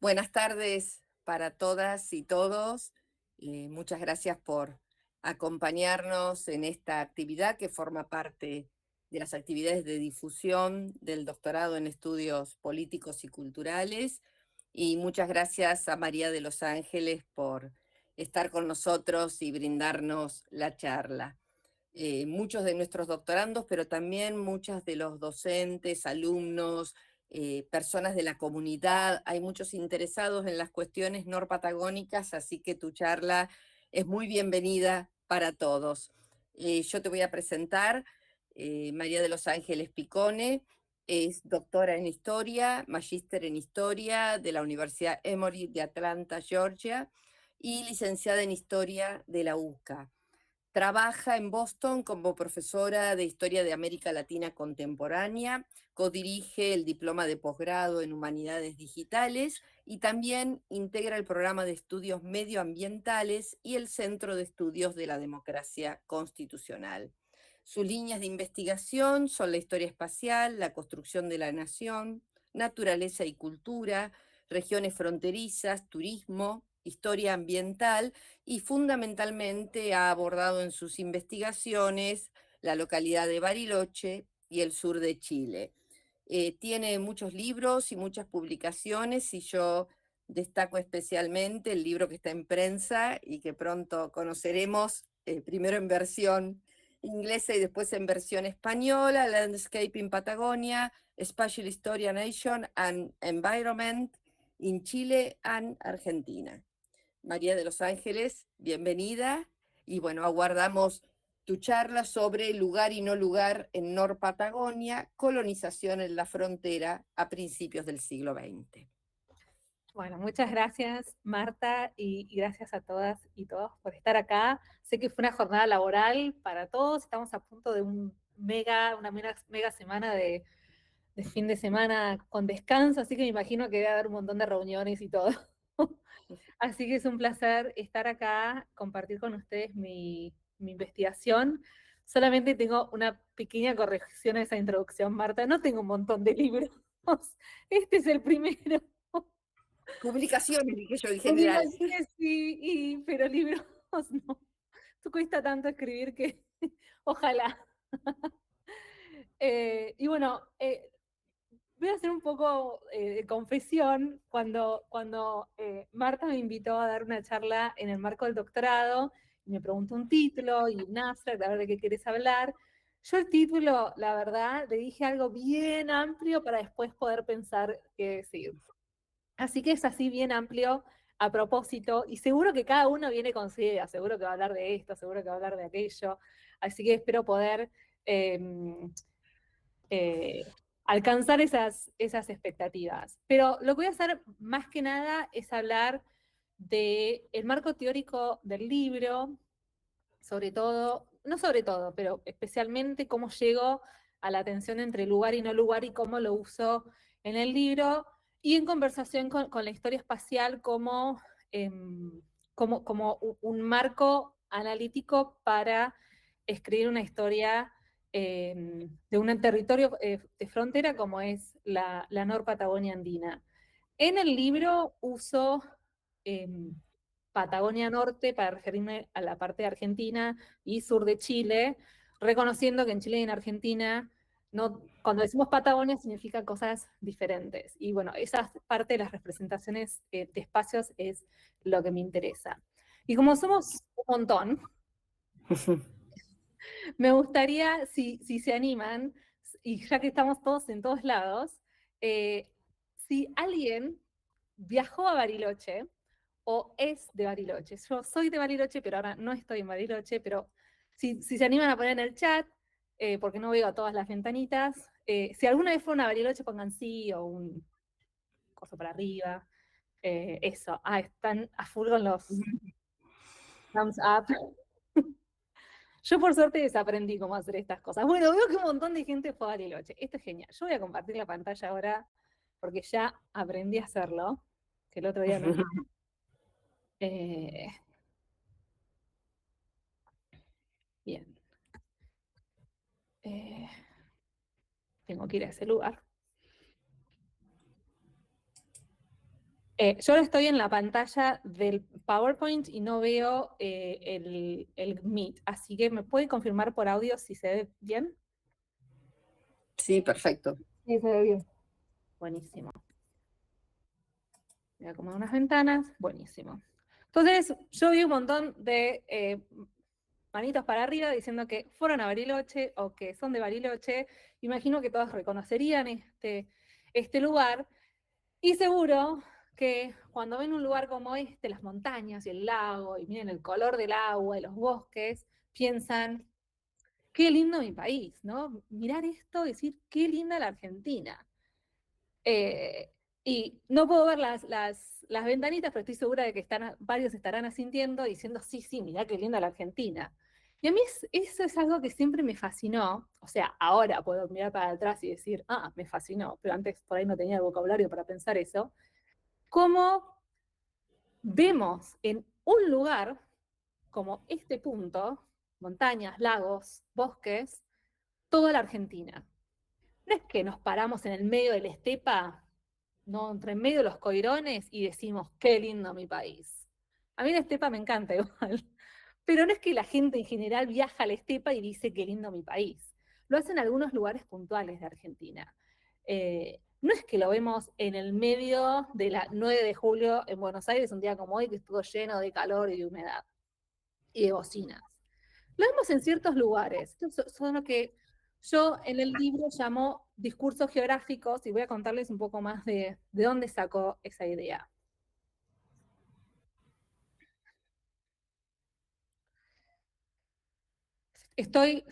Buenas tardes para todas y todos. Muchas gracias por acompañarnos en esta actividad que forma parte de las actividades de difusión del doctorado en estudios políticos y culturales. Y muchas gracias a María de los Ángeles por estar con nosotros y brindarnos la charla. Muchos de nuestros doctorandos, pero también muchas de los docentes, alumnos, personas de la comunidad, hay muchos interesados en las cuestiones norpatagónicas, así que tu charla es muy bienvenida para todos. Yo te voy a presentar, María de los Ángeles Picone, es doctora en Historia, magíster en Historia de la Universidad Emory de Atlanta, Georgia, y licenciada en Historia de la UCA. Trabaja en Boston como profesora de Historia de América Latina Contemporánea, codirige el diploma de posgrado en Humanidades Digitales y también integra el programa de estudios medioambientales y el Centro de Estudios de la Democracia Constitucional. Sus líneas de investigación son la historia espacial, la construcción de la nación, naturaleza y cultura, regiones fronterizas, turismo, historia ambiental y fundamentalmente ha abordado en sus investigaciones la localidad de Bariloche y el sur de Chile. Tiene muchos libros y muchas publicaciones y yo destaco especialmente el libro que está en prensa y que pronto conoceremos, primero en versión inglesa y después en versión española, Landscaping Patagonia, Spatial Historia Nation and Environment in Chile and Argentina. María de los Ángeles, bienvenida. Y bueno, aguardamos tu charla sobre lugar y no lugar en Norpatagonia, colonización en la frontera a principios del siglo XX. Bueno, muchas gracias, Marta, y gracias a todas y todos por estar acá. Sé que fue una jornada laboral para todos, estamos a punto de una mega semana de fin de semana con descanso, así que me imagino que debe haber un montón de reuniones y todo. Así que es un placer estar acá, compartir con ustedes mi investigación. Solamente tengo una pequeña corrección a esa introducción, Marta. No tengo un montón de libros. Este es el primero. Publicaciones, dije yo en general. Publicaciones sí, pero libros no. Tú cuesta tanto escribir que ojalá. Y bueno, voy a hacer un poco de confesión. Cuando Marta me invitó a dar una charla en el marco del doctorado, y me preguntó un título y un abstract, a ver de qué querés hablar. Yo el título, la verdad, le dije algo bien amplio para después poder pensar qué decir. Así que es así bien amplio a propósito, y seguro que cada uno viene con su idea, seguro que va a hablar de esto, seguro que va a hablar de aquello, así que espero poder eh, eh, alcanzar esas expectativas. Pero lo que voy a hacer más que nada es hablar del marco teórico del libro, sobre todo, no sobre todo, pero especialmente cómo llego a la tensión entre lugar y no lugar y cómo lo uso en el libro, y en conversación con la historia espacial como un marco analítico para escribir una historia de un territorio de frontera como es la Norpatagonia andina. En el libro uso Patagonia Norte para referirme a la parte de Argentina y sur de Chile, reconociendo que en Chile y en Argentina no, cuando decimos Patagonia significa cosas diferentes. Y bueno, esa parte de las representaciones de espacios es lo que me interesa. Y como somos un montón, me gustaría, si se animan, y ya que estamos todos en todos lados, si alguien viajó a Bariloche o es de Bariloche. Yo soy de Bariloche, pero ahora no estoy en Bariloche, pero si se animan a poner en el chat, porque no veo a todas las ventanitas, si alguna vez fueron a Bariloche, pongan sí o un coso para arriba. Eso, están a full con los thumbs up. Yo por suerte desaprendí cómo hacer estas cosas. Bueno, veo que un montón de gente fue a Bariloche. Esto es genial. Yo voy a compartir la pantalla ahora porque ya aprendí a hacerlo, que el otro día no. Eh, bien. Eh, tengo que ir a ese lugar. Yo estoy en la pantalla del PowerPoint y no veo el Meet, así que ¿me puede confirmar por audio si se ve bien? Sí, perfecto. Sí, se ve bien. Buenísimo. Voy a acomodar unas ventanas, buenísimo. Entonces, yo vi un montón de manitos para arriba diciendo que fueron a Bariloche o que son de Bariloche. Imagino que todos reconocerían este lugar. Y seguro que cuando ven un lugar como este, las montañas y el lago, y miren el color del agua y los bosques, piensan, qué lindo mi país, ¿no? Mirar esto y decir, qué linda la Argentina. Eh, y no puedo ver las ventanitas, pero estoy segura de que varios estarán asintiendo, diciendo, sí, sí, mirá qué linda la Argentina. Y a mí eso es algo que siempre me fascinó. O sea, ahora puedo mirar para atrás y decir, ah, me fascinó, pero antes por ahí no tenía el vocabulario para pensar eso. Cómo vemos en un lugar como este punto, montañas, lagos, bosques, toda la Argentina. No es que nos paramos en el medio de la estepa, no, entre en medio de los coirones y decimos, qué lindo mi país. A mí la estepa me encanta igual, pero no es que la gente en general viaja a la estepa y dice, qué lindo mi país. Lo hacen en algunos lugares puntuales de Argentina. No es que lo vemos en el medio de la 9 de julio en Buenos Aires, un día como hoy, que estuvo lleno de calor y de humedad y de bocinas. Lo vemos en ciertos lugares. Estos son lo que yo en el libro llamo discursos geográficos y voy a contarles un poco más de dónde sacó esa idea. Estoy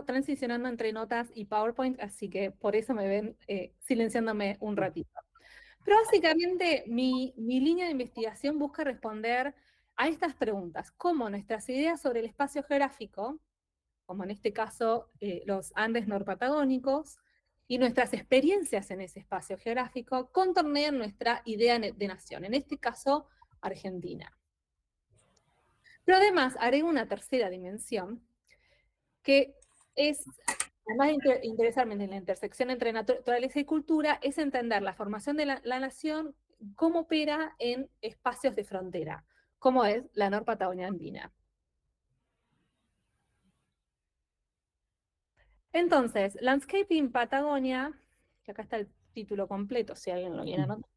transicionando entre notas y PowerPoint, así que por eso me ven silenciándome un ratito. Pero básicamente mi línea de investigación busca responder a estas preguntas: cómo nuestras ideas sobre el espacio geográfico, como en este caso los Andes norpatagónicos, y nuestras experiencias en ese espacio geográfico contornean nuestra idea de nación, en este caso Argentina. Pero además haré una tercera dimensión, que es, además de interesarme en la intersección entre naturaleza y cultura, es entender la formación de la nación, cómo opera en espacios de frontera, como es la Norpatagonia andina. Entonces, Landscaping Patagonia, que acá está el título completo, si alguien lo quiere anotar,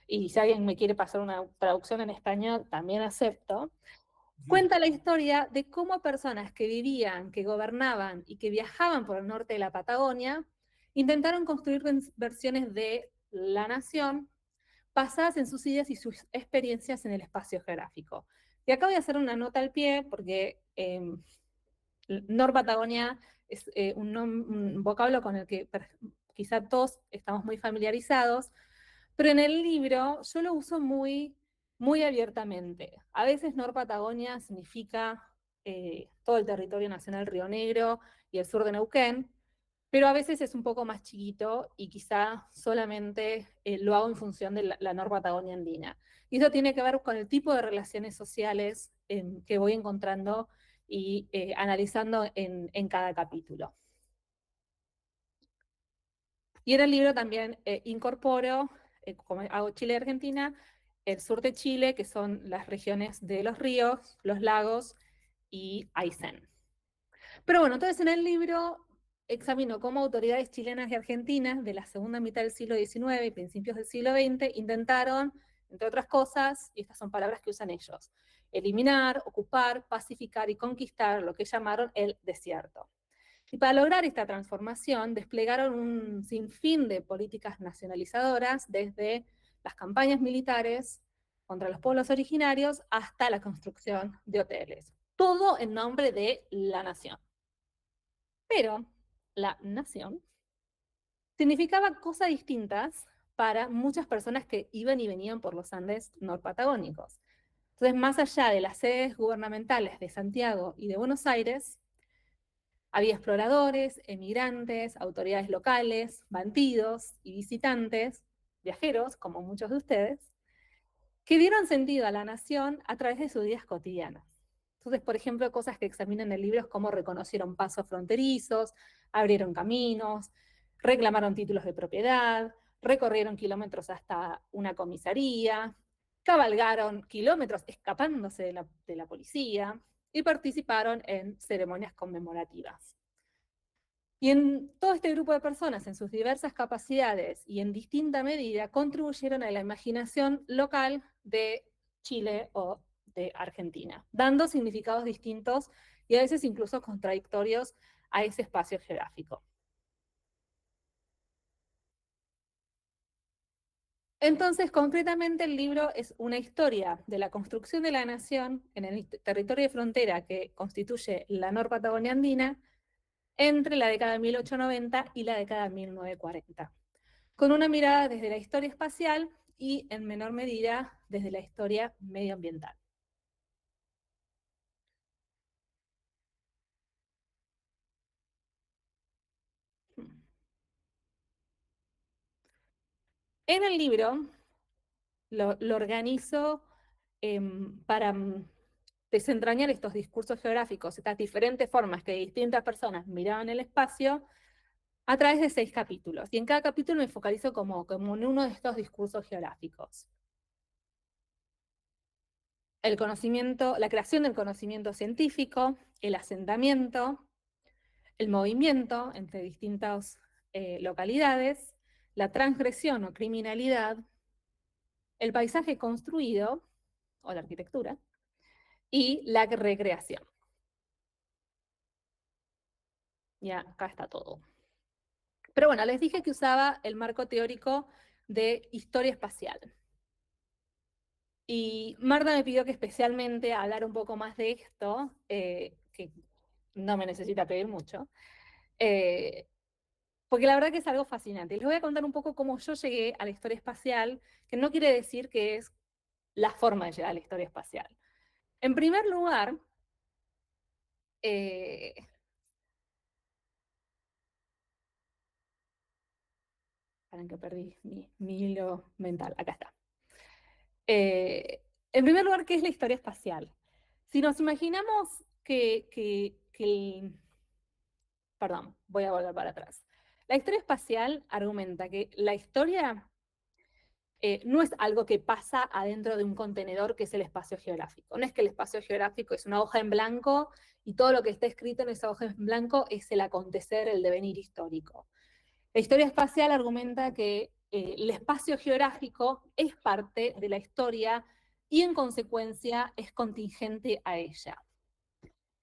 y si alguien me quiere pasar una traducción en español, también acepto, cuenta la historia de cómo personas que vivían, que gobernaban y que viajaban por el norte de la Patagonia intentaron construir versiones de la nación basadas en sus ideas y sus experiencias en el espacio geográfico. Y acá voy a hacer una nota al pie porque Norpatagonia es un vocablo con el que quizá todos estamos muy familiarizados, pero en el libro yo lo uso muy abiertamente. A veces Norpatagonia significa todo el territorio nacional Río Negro y el sur de Neuquén, pero a veces es un poco más chiquito y quizá solamente lo hago en función de la Norpatagonia andina. Y eso tiene que ver con el tipo de relaciones sociales que voy encontrando y analizando en cada capítulo. Y en el libro también incorporo, como hago Chile y Argentina, el sur de Chile, que son las regiones de los ríos, los lagos y Aysén. Pero bueno, entonces en el libro examino cómo autoridades chilenas y argentinas de la segunda mitad del siglo XIX y principios del siglo XX intentaron, entre otras cosas, y estas son palabras que usan ellos, eliminar, ocupar, pacificar y conquistar lo que llamaron el desierto. Y para lograr esta transformación desplegaron un sinfín de políticas nacionalizadoras, desde las campañas militares contra los pueblos originarios hasta la construcción de hoteles. Todo en nombre de la nación. Pero la nación significaba cosas distintas para muchas personas que iban y venían por los Andes norpatagónicos. Entonces, más allá de las sedes gubernamentales de Santiago y de Buenos Aires, había exploradores, emigrantes, autoridades locales, bandidos y visitantes, viajeros, como muchos de ustedes, que dieron sentido a la nación a través de sus vidas cotidianas. Entonces, por ejemplo, cosas que examinan en el libro es cómo reconocieron pasos fronterizos, abrieron caminos, reclamaron títulos de propiedad, recorrieron kilómetros hasta una comisaría, cabalgaron kilómetros escapándose de la policía y participaron en ceremonias conmemorativas. Y en todo este grupo de personas, en sus diversas capacidades y en distinta medida, contribuyeron a la imaginación local de Chile o de Argentina, dando significados distintos y a veces incluso contradictorios a ese espacio geográfico. Entonces, concretamente, el libro es una historia de la construcción de la nación en el territorio de frontera que constituye la Nor-Patagonia andina entre la década de 1890 y la década de 1940, con una mirada desde la historia espacial y, en menor medida, desde la historia medioambiental. En el libro lo organizo para desentrañar estos discursos geográficos, estas diferentes formas que distintas personas miraban el espacio, a través de 6 capítulos. Y en cada capítulo me focalizo como en uno de estos discursos geográficos. El conocimiento, la creación del conocimiento científico, el asentamiento, el movimiento entre distintas localidades, la transgresión o criminalidad, el paisaje construido, o la arquitectura, y la recreación. Ya, acá está todo. Pero bueno, les dije que usaba el marco teórico de historia espacial. Y Marta me pidió que especialmente hablar un poco más de esto, que no me necesita pedir mucho, eh, porque la verdad que es algo fascinante. Les voy a contar un poco cómo yo llegué a la historia espacial, que no quiere decir que es la forma de llegar a la historia espacial. En primer lugar, eh, para que perdí mi hilo mental, acá está. En primer lugar, ¿qué es la historia espacial? Si nos imaginamos perdón, voy a volver para atrás. La historia espacial argumenta que la historia no es algo que pasa adentro de un contenedor que es el espacio geográfico. No es que el espacio geográfico es una hoja en blanco y todo lo que está escrito en esa hoja en blanco es el acontecer, el devenir histórico. La historia espacial argumenta que el espacio geográfico es parte de la historia y en consecuencia es contingente a ella.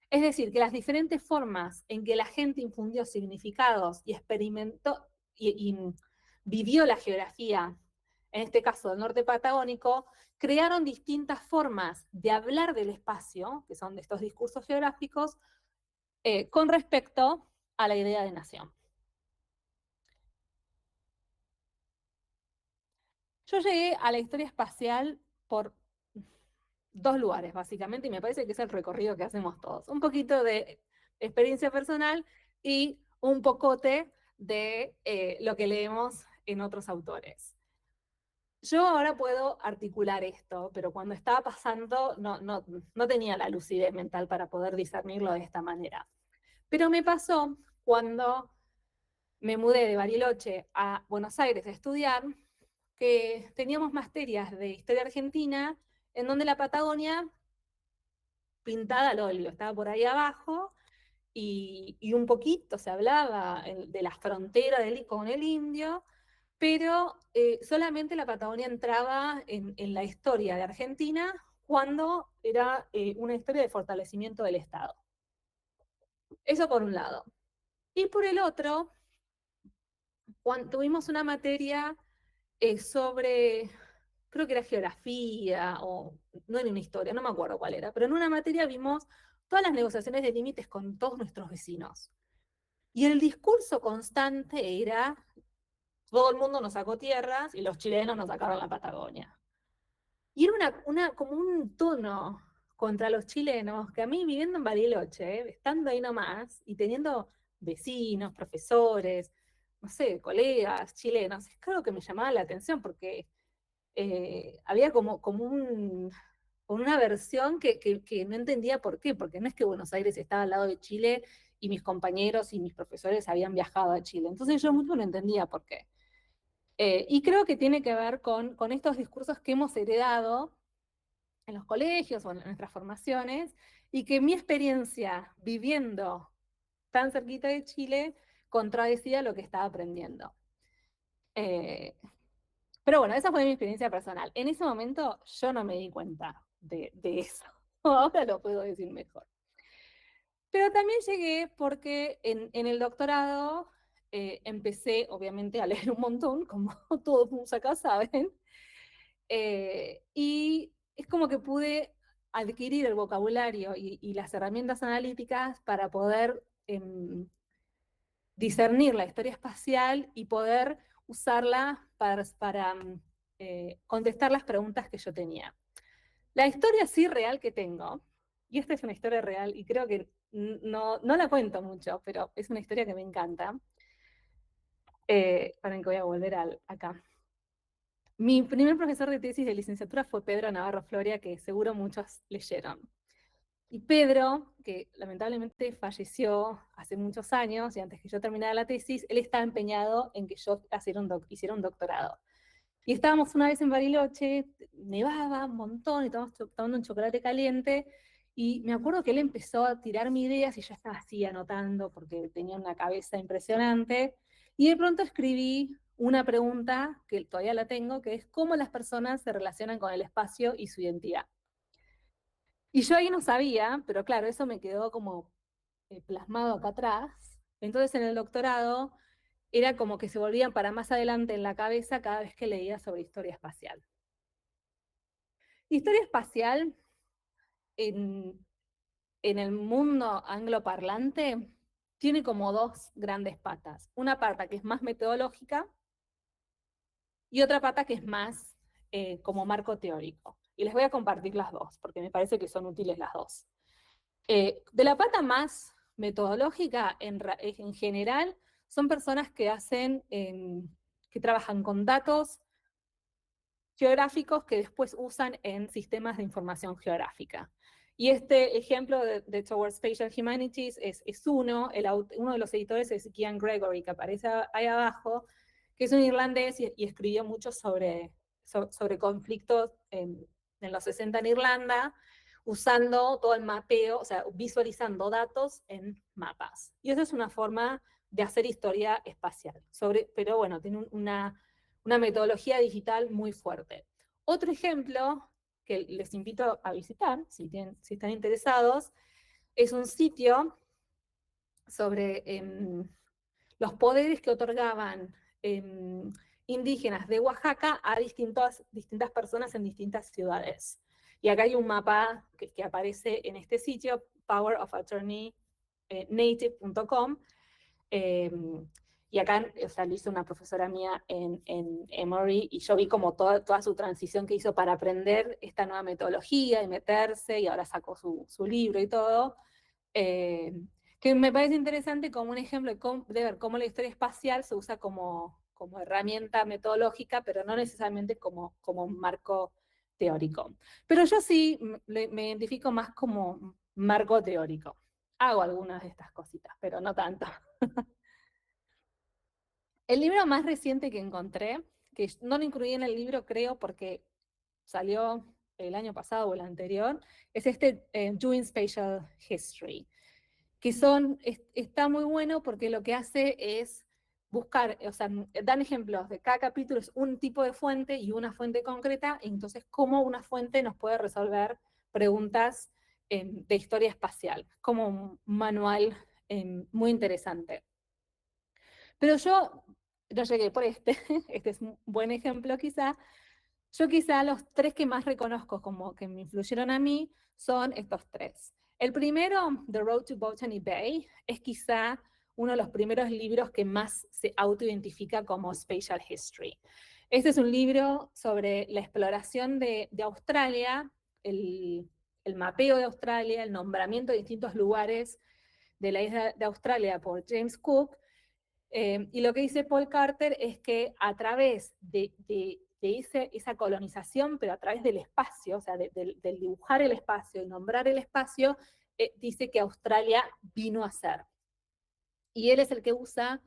Es decir, que las diferentes formas en que la gente infundió significados y experimentó y vivió la geografía, en este caso del norte patagónico, crearon distintas formas de hablar del espacio, que son de estos discursos geográficos, con respecto a la idea de nación. Yo llegué a la historia espacial por 2 lugares, básicamente, y me parece que es el recorrido que hacemos todos. Un poquito de experiencia personal y un pocote de lo que leemos en otros autores. Yo ahora puedo articular esto, pero cuando estaba pasando no tenía la lucidez mental para poder discernirlo de esta manera. Pero me pasó cuando me mudé de Bariloche a Buenos Aires a estudiar, que teníamos materias de historia argentina en donde la Patagonia pintada al óleo, estaba por ahí abajo, y un poquito se hablaba de la frontera con el indio, pero solamente la Patagonia entraba en la historia de Argentina cuando era una historia de fortalecimiento del Estado. Eso por un lado. Y por el otro, cuando tuvimos una materia sobre, creo que era geografía, o no era una historia, no me acuerdo cuál era, pero en una materia vimos todas las negociaciones de límites con todos nuestros vecinos. Y el discurso constante era, todo el mundo nos sacó tierras y los chilenos nos sacaron la Patagonia. Y era como un tono contra los chilenos, que a mí viviendo en Bariloche, estando ahí nomás, y teniendo vecinos, profesores, no sé, colegas chilenos, es claro que me llamaba la atención porque había como una versión que no entendía por qué, porque no es que Buenos Aires estaba al lado de Chile y mis compañeros y mis profesores habían viajado a Chile. Entonces yo mucho no entendía por qué. Y creo que tiene que ver con estos discursos que hemos heredado en los colegios o en nuestras formaciones, y que mi experiencia viviendo tan cerquita de Chile contradecía lo que estaba aprendiendo. Eh, pero bueno, esa fue mi experiencia personal. En ese momento yo no me di cuenta de eso. Ahora lo puedo decir mejor. Pero también llegué porque en el doctorado empecé, obviamente, a leer un montón, como todos acá saben, y es como que pude adquirir el vocabulario y las herramientas analíticas para poder discernir la historia espacial y poder usarla para contestar las preguntas que yo tenía. La historia sí real que tengo, y esta es una historia real y creo que no la cuento mucho, pero es una historia que me encanta. Para que voy a volver acá. Mi primer profesor de tesis de licenciatura fue Pedro Navarro Floria, que seguro muchos leyeron. Y Pedro, que lamentablemente falleció hace muchos años y antes que yo terminara la tesis, él estaba empeñado en que yo hiciera un doctorado. Y estábamos una vez en Bariloche, nevaba un montón y estábamos tomando un chocolate caliente, y me acuerdo que él empezó a tirarme ideas y yo estaba así anotando porque tenía una cabeza impresionante, y de pronto escribí una pregunta que todavía la tengo, que es cómo las personas se relacionan con el espacio y su identidad. Y yo ahí no sabía, pero claro, eso me quedó como plasmado acá atrás. Entonces en el doctorado era como que se volvían para más adelante en la cabeza cada vez que leía sobre historia espacial. Historia espacial en, en el mundo angloparlante tiene como dos grandes patas. Una pata que es más metodológica y otra pata que es más como marco teórico. Y les voy a compartir las dos, porque me parece que son útiles las dos. De la pata más metodológica, en general, son personas que que trabajan con datos geográficos que después usan en sistemas de información geográfica. Y este ejemplo de Towards Spatial Humanities es uno de los editores es Cian Gregory, que aparece ahí abajo, que es un irlandés y escribió mucho sobre conflictos en los 60 en Irlanda, usando todo el mapeo, o sea, visualizando datos en mapas. Y esa es una forma de hacer historia espacial, pero bueno, tiene una metodología digital muy fuerte. Otro ejemplo que les invito a visitar, si están interesados, es un sitio sobre los poderes que otorgaban indígenas de Oaxaca a distintas personas en distintas ciudades. Y acá hay un mapa que aparece en este sitio, powerofattorneynative.com, y acá, o sea, lo hizo una profesora mía en Emory, y yo vi como toda su transición que hizo para aprender esta nueva metodología y meterse, y ahora sacó su libro y todo, que me parece interesante como un ejemplo de ver cómo la historia espacial se usa como herramienta metodológica, pero no necesariamente como un marco teórico. Pero yo sí me identifico más como marco teórico. Hago algunas de estas cositas, pero no tanto. El libro más reciente que encontré, que no lo incluí en el libro, creo, porque salió el año pasado o el anterior, es este Doing Spatial History, que está muy bueno porque lo que hace es buscar, o sea, dan ejemplos de cada capítulo, es un tipo de fuente y una fuente concreta, y entonces cómo una fuente nos puede resolver preguntas de historia espacial, como un manual muy interesante. Pero yo no llegué por este es un buen ejemplo quizá. Yo quizá los tres que más reconozco como que me influyeron a mí son estos tres. El primero, The Road to Botany Bay, es quizá uno de los primeros libros que más se autoidentifica como spatial history. Este es un libro sobre la exploración de Australia, el mapeo de Australia, el nombramiento de distintos lugares de la isla de Australia por James Cook. Y lo que dice Paul Carter es que a través de esa colonización, pero a través del espacio, o sea, del dibujar el espacio y nombrar el espacio, dice que Australia vino a ser. Y él es el que usa,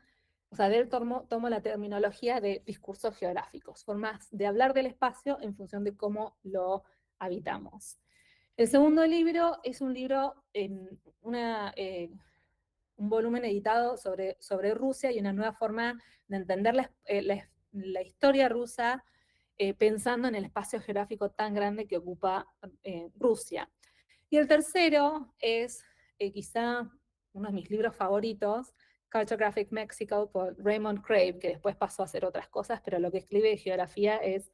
o sea, de él tomo la terminología de discursos geográficos, formas de hablar del espacio en función de cómo lo habitamos. El segundo libro es un libro, un volumen editado sobre Rusia y una nueva forma de entender la historia rusa, pensando en el espacio geográfico tan grande que ocupa Rusia. Y el tercero es quizá uno de mis libros favoritos, Cartographic Mexico, por Raymond Crave, que después pasó a hacer otras cosas, pero lo que escribe de geografía es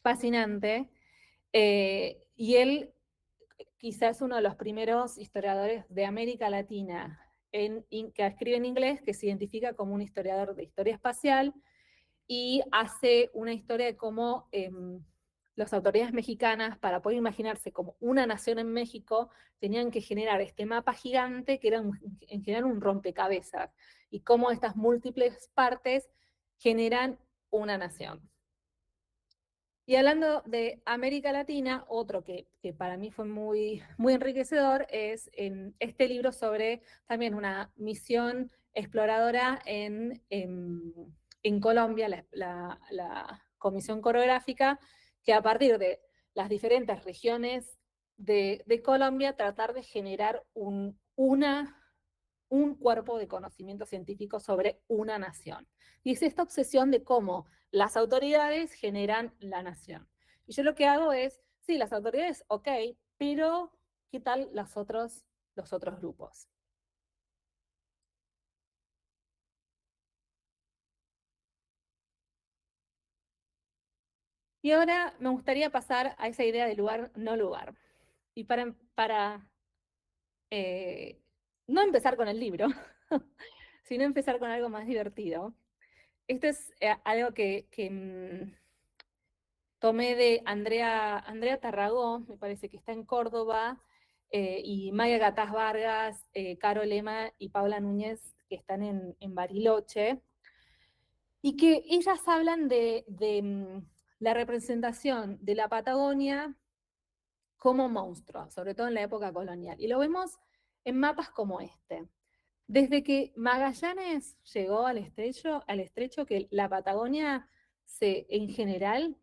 fascinante. Y él quizás es uno de los primeros historiadores de América Latina que escribe en inglés, que se identifica como un historiador de historia espacial y hace una historia de cómo las autoridades mexicanas, para poder imaginarse como una nación en México, tenían que generar este mapa gigante que era en general un rompecabezas, y cómo estas múltiples partes generan una nación. Y hablando de América Latina, otro que para mí fue muy enriquecedor es en este libro sobre también una misión exploradora en Colombia, la Comisión Coreográfica, que a partir de las diferentes regiones de Colombia tratar de generar un cuerpo de conocimiento científico sobre una nación. Y es esta obsesión de cómo las autoridades generan la nación. Y yo lo que hago es, sí, las autoridades, ok, pero ¿qué tal los otros grupos? Y ahora me gustaría pasar a esa idea de lugar, no lugar. Y para no empezar con el libro, sino empezar con algo más divertido. Esto es algo que tomé de Andrea Tarragó, me parece que está en Córdoba, y Maya Gatás Vargas, Caro Lema y Paula Núñez, que están en Bariloche, y que ellas hablan de la representación de la Patagonia como monstruo, sobre todo en la época colonial. Y lo vemos en mapas como este. Desde que Magallanes llegó al estrecho, que la Patagonia en general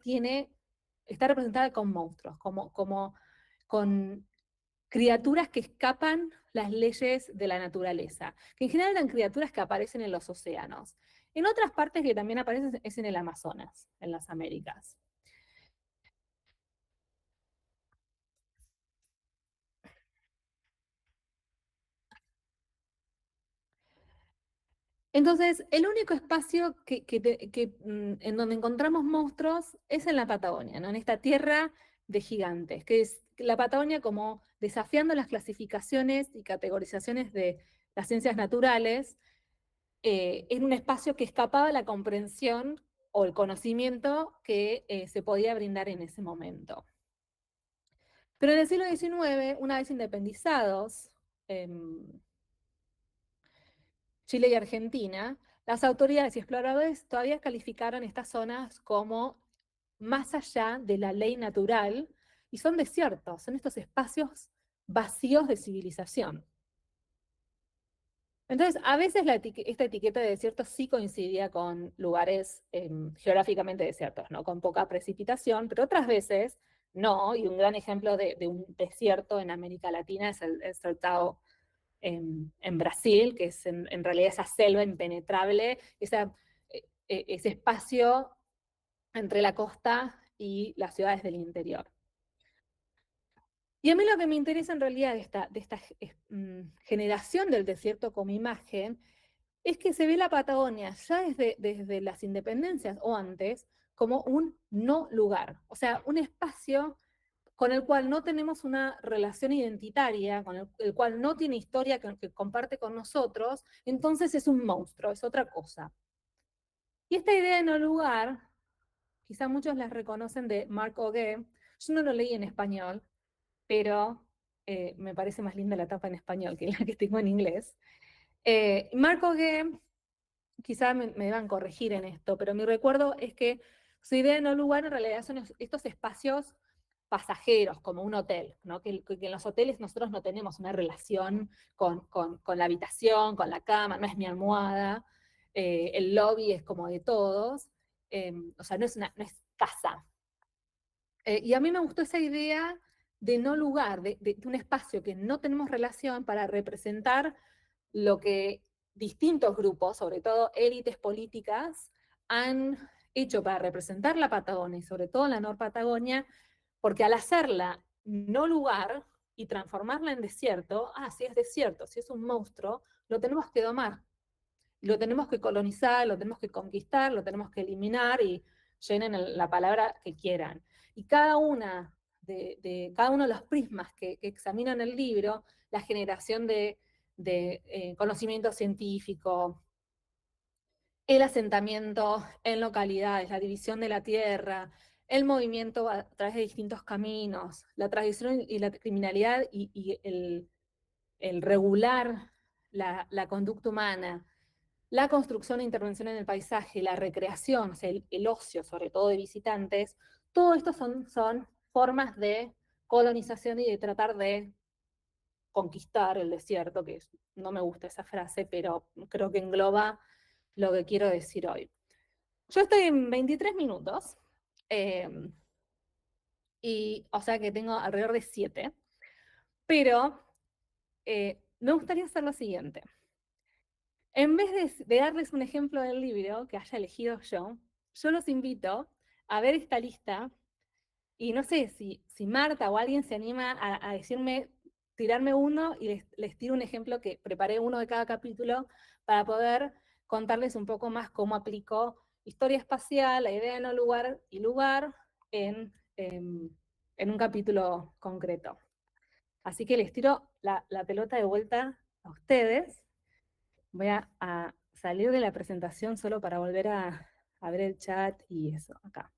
está representada con monstruos, con criaturas que escapan las leyes de la naturaleza, que en general eran criaturas que aparecen en los océanos. En otras partes que también aparecen es en el Amazonas, en las Américas. Entonces, el único espacio en donde encontramos monstruos es en la Patagonia, ¿no? En esta tierra de gigantes, que es la Patagonia como desafiando las clasificaciones y categorizaciones de las ciencias naturales, en un espacio que escapaba de la comprensión o el conocimiento que se podía brindar en ese momento. Pero en el siglo XIX, una vez independizados, Chile y Argentina, las autoridades y exploradores todavía calificaron estas zonas como más allá de la ley natural, y son desiertos, son estos espacios vacíos de civilización. Entonces, a veces esta etiqueta de desierto sí coincidía con lugares geográficamente desiertos, ¿no? Con poca precipitación, pero otras veces no, y un gran ejemplo de un desierto en América Latina es el Sertão en Brasil, que es en realidad esa selva impenetrable, ese espacio entre la costa y las ciudades del interior. Y a mí lo que me interesa en realidad de esta generación del desierto como imagen es que se ve la Patagonia ya desde las independencias o antes como un no lugar, o sea, un espacio con el cual no tenemos una relación identitaria, con el cual no tiene historia que comparte con nosotros, entonces es un monstruo, es otra cosa. Y esta idea de no lugar, quizá muchos la reconocen de Marc Auger, yo no lo leí en español, pero me parece más linda la tapa en español que la que tengo en inglés. Marc Auger, quizá me deban corregir en esto, pero mi recuerdo es que su idea de no lugar en realidad son estos espacios pasajeros, como un hotel, ¿no? Que en los hoteles nosotros no tenemos una relación con la habitación, con la cama, no es mi almohada, el lobby es como de todos, o sea, no es casa. Y a mí me gustó esa idea de no lugar, de un espacio que no tenemos relación para representar lo que distintos grupos, sobre todo élites políticas, han hecho para representar la Patagonia y sobre todo la Norpatagonia, porque al hacerla no lugar y transformarla en desierto, si es desierto, si es un monstruo, lo tenemos que domar, lo tenemos que colonizar, lo tenemos que conquistar, lo tenemos que eliminar y llenen la palabra que quieran. Y cada cada uno de los prismas que examinan el libro, la generación de conocimiento científico, el asentamiento en localidades, la división de la tierra, el movimiento a través de distintos caminos, la tradición y la criminalidad y el regular la conducta humana, la construcción e intervención en el paisaje, la recreación, o sea, el ocio, sobre todo de visitantes, todo esto son formas de colonización y de tratar de conquistar el desierto, que no me gusta esa frase, pero creo que engloba lo que quiero decir hoy. Yo estoy en 23 minutos, eh, y, o sea que tengo alrededor de 7, pero me gustaría hacer lo siguiente. En vez de darles un ejemplo del libro que haya elegido yo los invito a ver esta lista y no sé si Marta o alguien se anima a decirme, tirarme uno y les tiro un ejemplo que preparé uno de cada capítulo para poder contarles un poco más cómo aplico historia espacial, la idea de no lugar y lugar en un capítulo concreto. Así que les tiro la pelota de vuelta a ustedes. Voy a salir de la presentación solo para volver a ver el chat y eso, acá.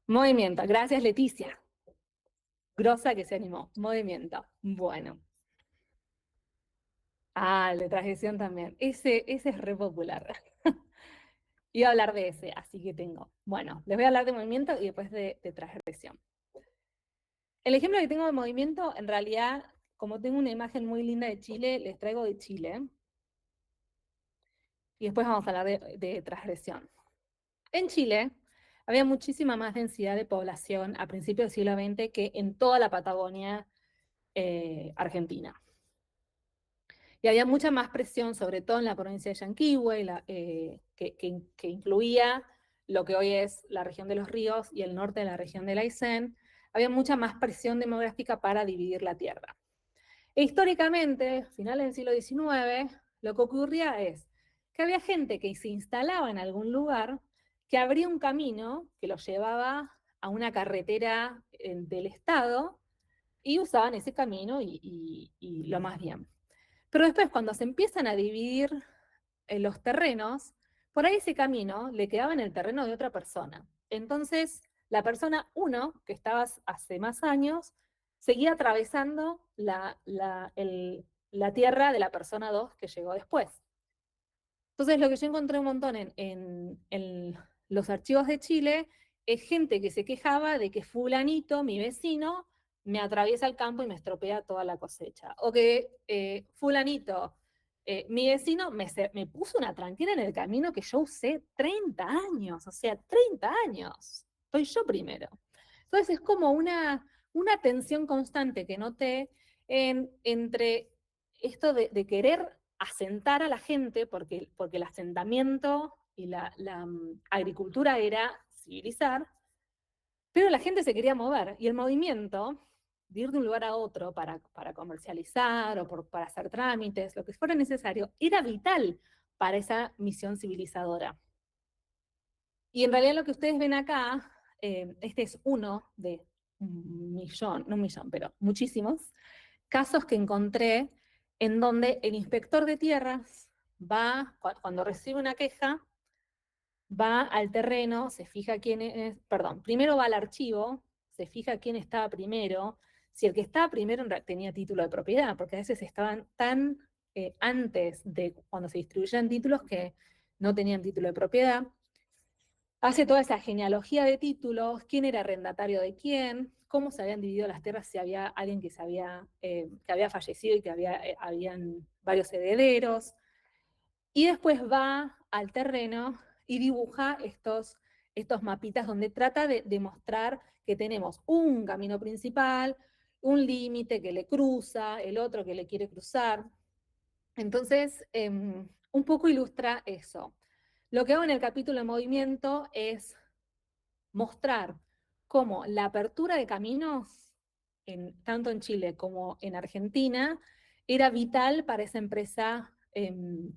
Movimiento. Gracias, Leticia. Grosa que se animó. Movimiento. Bueno. El de transgresión también. Ese es re popular. Iba a hablar de ese, así que tengo. Bueno, les voy a hablar de movimiento y después de transgresión. El ejemplo que tengo de movimiento, en realidad, como tengo una imagen muy linda de Chile, les traigo de Chile. Y después vamos a hablar de transgresión. En Chile había muchísima más densidad de población a principios del siglo XX que en toda la Patagonia argentina. Y había mucha más presión, sobre todo en la provincia de Yanquihue, que incluía lo que hoy es la región de los ríos y el norte de la región del Aysén. Había mucha más presión demográfica para dividir la tierra. E históricamente, finales del siglo XIX, lo que ocurría es que había gente que se instalaba en algún lugar, que abría un camino que lo llevaba a una carretera del Estado y usaban ese camino y lo más bien. Pero después, cuando se empiezan a dividir los terrenos, por ahí ese camino le quedaba en el terreno de otra persona. Entonces, la persona 1, que estaba hace más años, seguía atravesando la tierra de la persona 2 que llegó después. Entonces, lo que yo encontré un montón en los archivos de Chile es gente que se quejaba de que fulanito, mi vecino, me atraviesa el campo y me estropea toda la cosecha. O que fulanito, mi vecino, me puso una tranquera en el camino que yo usé 30 años, o sea, 30 años. Estoy yo primero. Entonces es como una tensión constante que noté entre esto de querer asentar a la gente, porque el asentamiento y la agricultura era civilizar, pero la gente se quería mover, y el movimiento de ir de un lugar a otro para comercializar o para hacer trámites, lo que fuera necesario, era vital para esa misión civilizadora. Y en realidad lo que ustedes ven acá, este es uno de un millón, no un millón, pero muchísimos casos que encontré en donde el inspector de tierras va, cuando recibe una queja, va al terreno, se fija quién es, perdón, primero va al archivo, se fija quién estaba primero, si el que estaba primero tenía título de propiedad, porque a veces estaban tan antes de cuando se distribuían títulos que no tenían título de propiedad. Hace toda esa genealogía de títulos, quién era arrendatario de quién, cómo se habían dividido las tierras, si había alguien que había fallecido y que habían varios herederos. Y después va al terreno y dibuja estos mapitas donde trata de demostrar que tenemos un camino principal, un límite que le cruza, el otro que le quiere cruzar. Entonces, un poco ilustra eso. Lo que hago en el capítulo de movimiento es mostrar cómo la apertura de caminos, tanto en Chile como en Argentina, era vital para esa empresa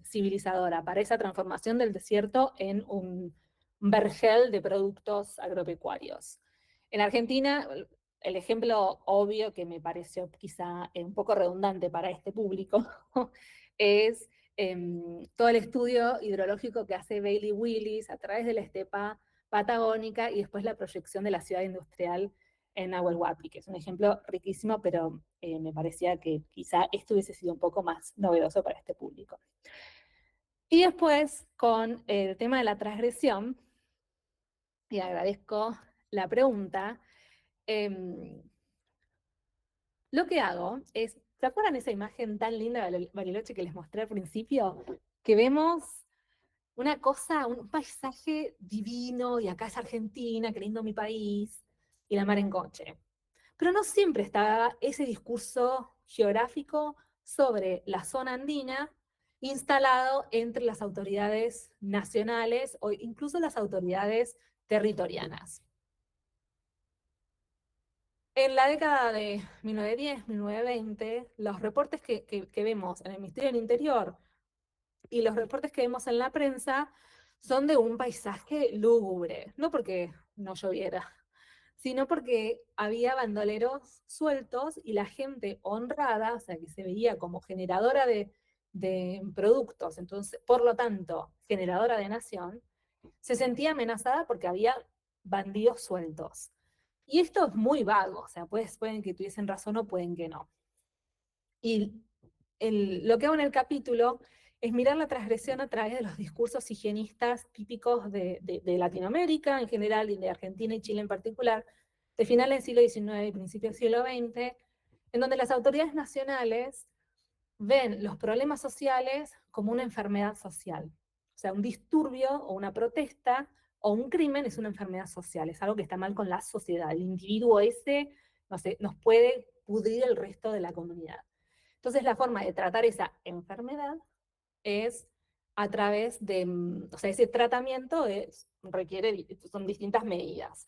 civilizadora, para esa transformación del desierto en un vergel de productos agropecuarios. En Argentina, el ejemplo obvio que me pareció quizá un poco redundante para este público es todo el estudio hidrológico que hace Bailey Willis a través de la estepa patagónica y después la proyección de la ciudad industrial en Nahuel Huapi, que es un ejemplo riquísimo, pero me parecía que quizá esto hubiese sido un poco más novedoso para este público. Y después, con el tema de la transgresión, y agradezco la pregunta, lo que hago es, ¿se acuerdan esa imagen tan linda de Bariloche que les mostré al principio? Que vemos una cosa, un paisaje divino, y acá es Argentina, qué lindo mi país, y la mar en coche. Pero no siempre está ese discurso geográfico sobre la zona andina instalado entre las autoridades nacionales o incluso las autoridades territorianas. En la década de 1910, 1920, los reportes que vemos en el Ministerio del Interior y los reportes que vemos en la prensa son de un paisaje lúgubre, no porque no lloviera, sino porque había bandoleros sueltos y la gente honrada, o sea, que se veía como generadora de productos, entonces, por lo tanto, generadora de nación, se sentía amenazada porque había bandidos sueltos. Y esto es muy vago, o sea, pueden que tuviesen razón o pueden que no. Y lo que hago en el capítulo es mirar la transgresión a través de los discursos higienistas típicos de Latinoamérica en general y de Argentina y Chile en particular, de finales del siglo XIX y principios del siglo XX, en donde las autoridades nacionales ven los problemas sociales como una enfermedad social. O sea, un disturbio o una protesta o un crimen es una enfermedad social, es algo que está mal con la sociedad. El individuo ese, no sé, nos puede pudrir el resto de la comunidad. Entonces, la forma de tratar esa enfermedad es a través de, o sea, ese tratamiento son distintas medidas.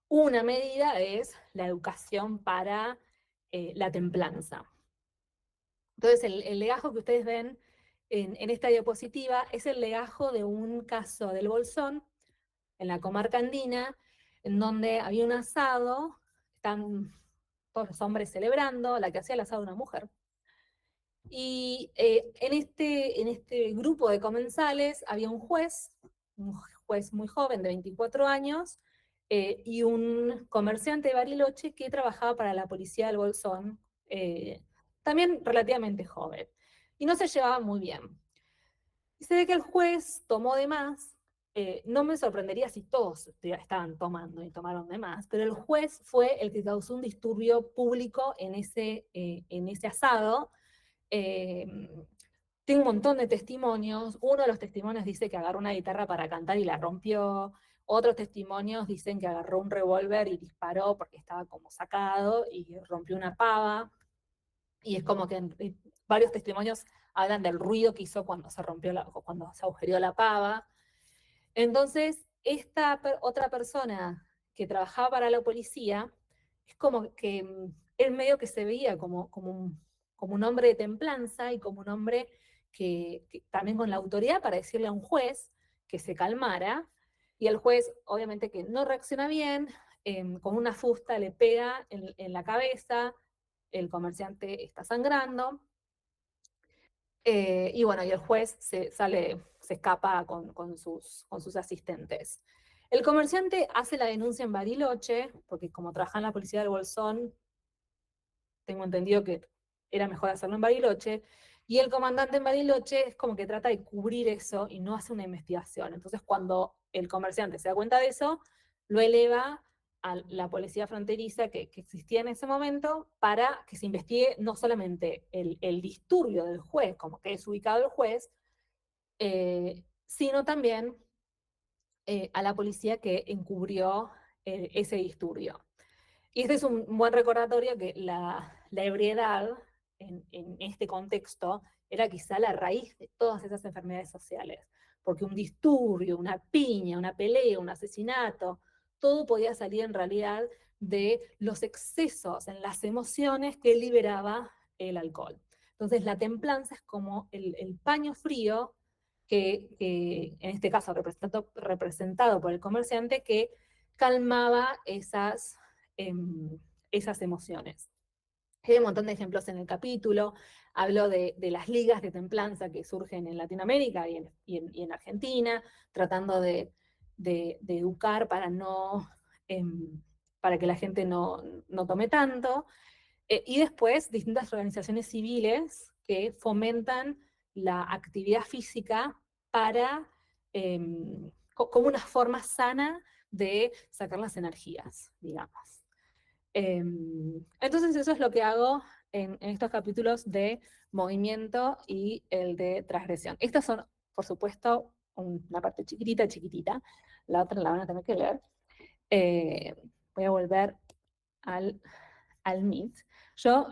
Una medida es la educación para la templanza. Entonces, el legajo que ustedes ven en esta diapositiva es el legajo de un caso del Bolsón, en la comarca andina, en donde había un asado, están todos los hombres celebrando, la que hacía el asado una mujer. Y en este grupo de comensales había un juez muy joven, de 24 años, y un comerciante de Bariloche que trabajaba para la policía del Bolsón, también relativamente joven. Y no se llevaban muy bien. Y se ve que el juez tomó de más. No me sorprendería si todos estaban tomando y tomaron de más, pero el juez fue el que causó un disturbio público en ese asado. eh, Tengo un montón de testimonios. Uno de los testimonios dice que agarró una guitarra para cantar y la rompió. Otros testimonios dicen que agarró un revólver y disparó porque estaba como sacado y rompió una pava. Y es como que varios testimonios hablan del ruido que hizo cuando cuando se agujereó la pava. Entonces, esta otra persona que trabajaba para la policía, es como que él medio que se veía como un hombre de templanza y como un hombre que también con la autoridad para decirle a un juez que se calmara, y el juez obviamente que no reacciona bien, con una fusta le pega en la cabeza, el comerciante está sangrando, y bueno, y el juez se escapa con sus asistentes. El comerciante hace la denuncia en Bariloche, porque como trabaja en la policía del Bolsón, tengo entendido que era mejor hacerlo en Bariloche, Y el comandante en Bariloche es como que trata de cubrir eso y no hace una investigación. Entonces, cuando el comerciante se da cuenta de eso, lo eleva a la policía fronteriza que existía en ese momento para que se investigue no solamente el disturbio del juez, como que es ubicado el juez, sino también a la policía que encubrió ese disturbio. Y este es un buen recordatorio que la ebriedad en este contexto era quizá la raíz de todas esas enfermedades sociales, porque un disturbio, una piña, una pelea, un asesinato, todo podía salir en realidad de los excesos en las emociones que liberaba el alcohol. Entonces la templanza es como el paño frío que en este caso representado por el comerciante, que calmaba esas emociones. Hay un montón de ejemplos en el capítulo. Hablo de las ligas de templanza que surgen en Latinoamérica y en Argentina, tratando de educar para que la gente no tome tanto. Y después distintas organizaciones civiles que fomentan la actividad física para, como una forma sana de sacar las energías, digamos. Entonces eso es lo que hago en estos capítulos de movimiento y el de transgresión. Estas son, por supuesto, una parte chiquitita, chiquitita. La otra la van a tener que leer. Voy a volver al Meet. Yo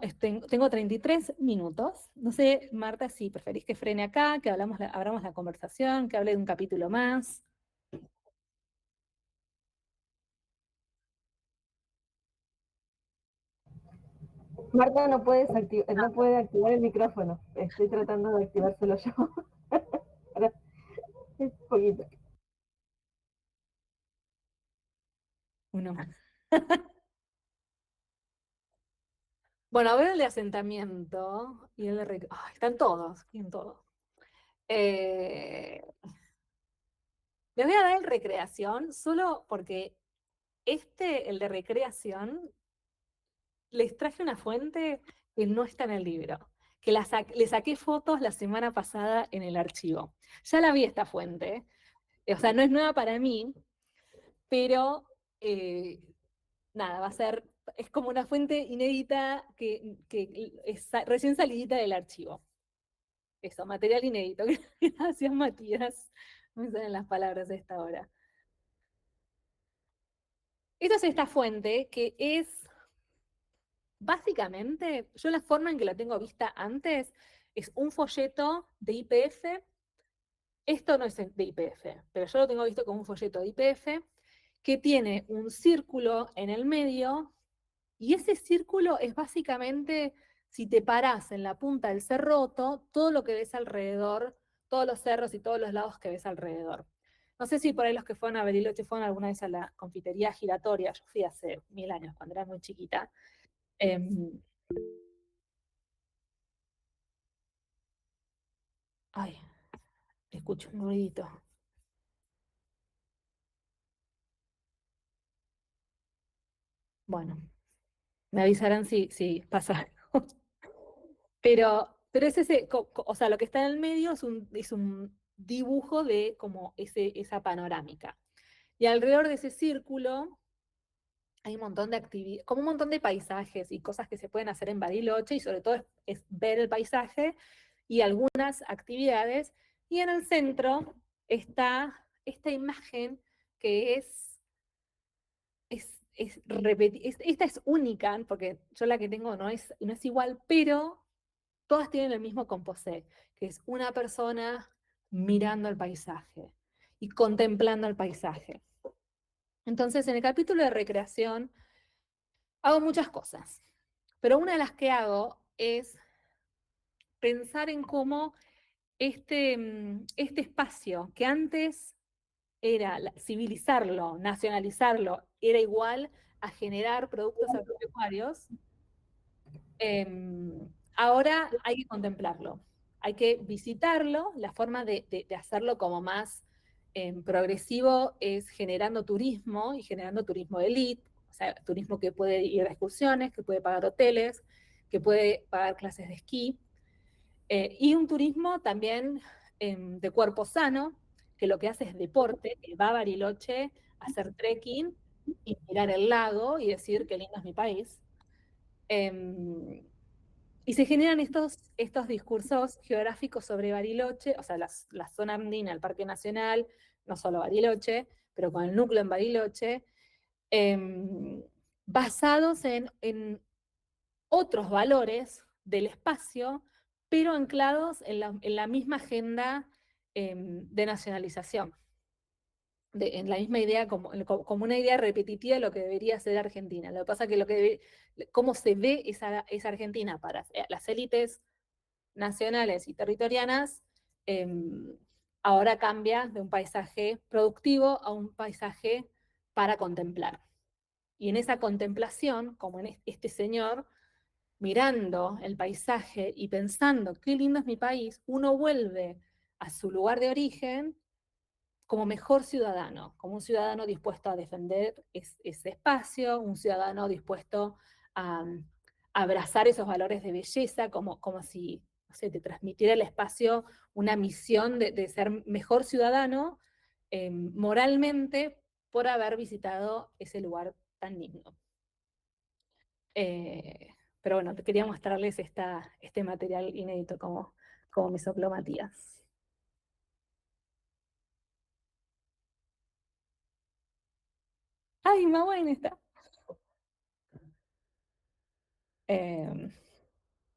tengo 33 minutos. No sé, Marta, si preferís que frene acá, que abramos la conversación, que hable de un capítulo más. Marta no puede activar el micrófono. Estoy tratando de activárselo yo. Un poquito. Uno más. Bueno, veo el de asentamiento y el de... están todos, tienen todos. Les voy a dar el recreación, solo porque el de recreación, les traje una fuente que no está en el libro, que le saqué fotos la semana pasada en el archivo. Ya la vi esta fuente, o sea, no es nueva para mí, pero nada, es como una fuente inédita que es recién salidita del archivo. Eso, material inédito. Gracias, Matías. Me salen las palabras a esta hora. Esta es esta fuente que es, básicamente, yo la forma en que la tengo vista antes es un folleto de IPF. Esto no es de IPF, pero yo lo tengo visto como un folleto de IPF que tiene un círculo en el medio, y ese círculo es básicamente, si te parás en la punta del cerroto, todo lo que ves alrededor, todos los cerros y todos los lados que ves alrededor. No sé si por ahí los que fueron a Bariloche fueron alguna vez a la confitería giratoria. Yo fui hace 1000 años, cuando era muy chiquita. Ay, escucho un ruidito. Bueno, me avisarán si pasa algo. Pero es ese, o sea, lo que está en el medio es un dibujo de como esa panorámica. Y alrededor de ese círculo hay un montón de actividades, como un montón de paisajes y cosas que se pueden hacer en Bariloche, y sobre todo es ver el paisaje y algunas actividades. Y en el centro está esta imagen que esta es única, porque yo la que tengo no es igual, pero todas tienen el mismo composé, que es una persona mirando el paisaje y contemplando el paisaje. Entonces, en el capítulo de recreación hago muchas cosas, pero una de las que hago es pensar en cómo este espacio que antes era civilizarlo, nacionalizarlo, era igual a generar productos agropecuarios. Ahora hay que contemplarlo, hay que visitarlo. La forma de hacerlo como más progresivo es generando turismo, y generando turismo de élite, o sea, turismo que puede ir a excursiones, que puede pagar hoteles, que puede pagar clases de esquí. Y un turismo también de cuerpo sano, que lo que hace es deporte, que va a Bariloche a hacer trekking y mirar el lago y decir qué lindo es mi país. Em, y se generan estos discursos geográficos sobre Bariloche, o sea, la zona andina, el Parque Nacional, no solo Bariloche, pero con el núcleo en Bariloche, em, basados en otros valores del espacio, pero anclados en la misma agenda de nacionalización, en la misma idea, como una idea repetitiva de lo que debería ser Argentina. Lo que pasa es que, cómo se ve esa Argentina para las élites nacionales y territorianas, ahora cambia de un paisaje productivo a un paisaje para contemplar. Y en esa contemplación, como en este señor, mirando el paisaje y pensando qué lindo es mi país, uno vuelve a su lugar de origen como mejor ciudadano, como un ciudadano dispuesto a defender ese espacio, un ciudadano dispuesto a abrazar esos valores de belleza, como si, no sé, te transmitiera el espacio una misión de ser mejor ciudadano moralmente por haber visitado ese lugar tan lindo. Pero bueno, te quería mostrarles este material inédito como misoplomatías. ¡Ay, mamá en esta!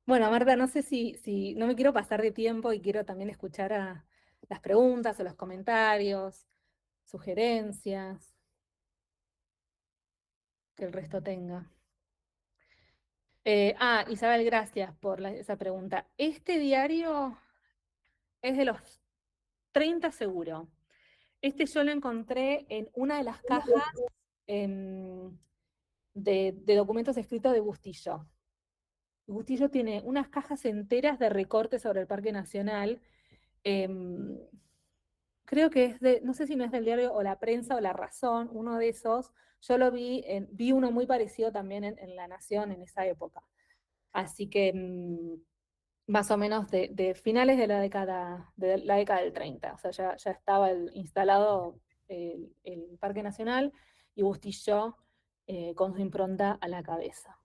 Bueno, Marta, no sé si no me quiero pasar de tiempo y quiero también escuchar a las preguntas o los comentarios, sugerencias, que el resto tenga. Isabel, gracias por esa pregunta. Este diario es de los 30 seguro. Este yo lo encontré en una de las cajas de documentos escritos de Bustillo. Bustillo tiene unas cajas enteras de recortes sobre el Parque Nacional. Creo que es no sé si no es del diario o La Prensa o La Razón, uno de esos. Yo lo vi uno muy parecido también en La Nación en esa época. Así que más o menos de finales de la década del 30. O sea, ya estaba instalado el Parque Nacional y Bustillo con su impronta a la cabeza.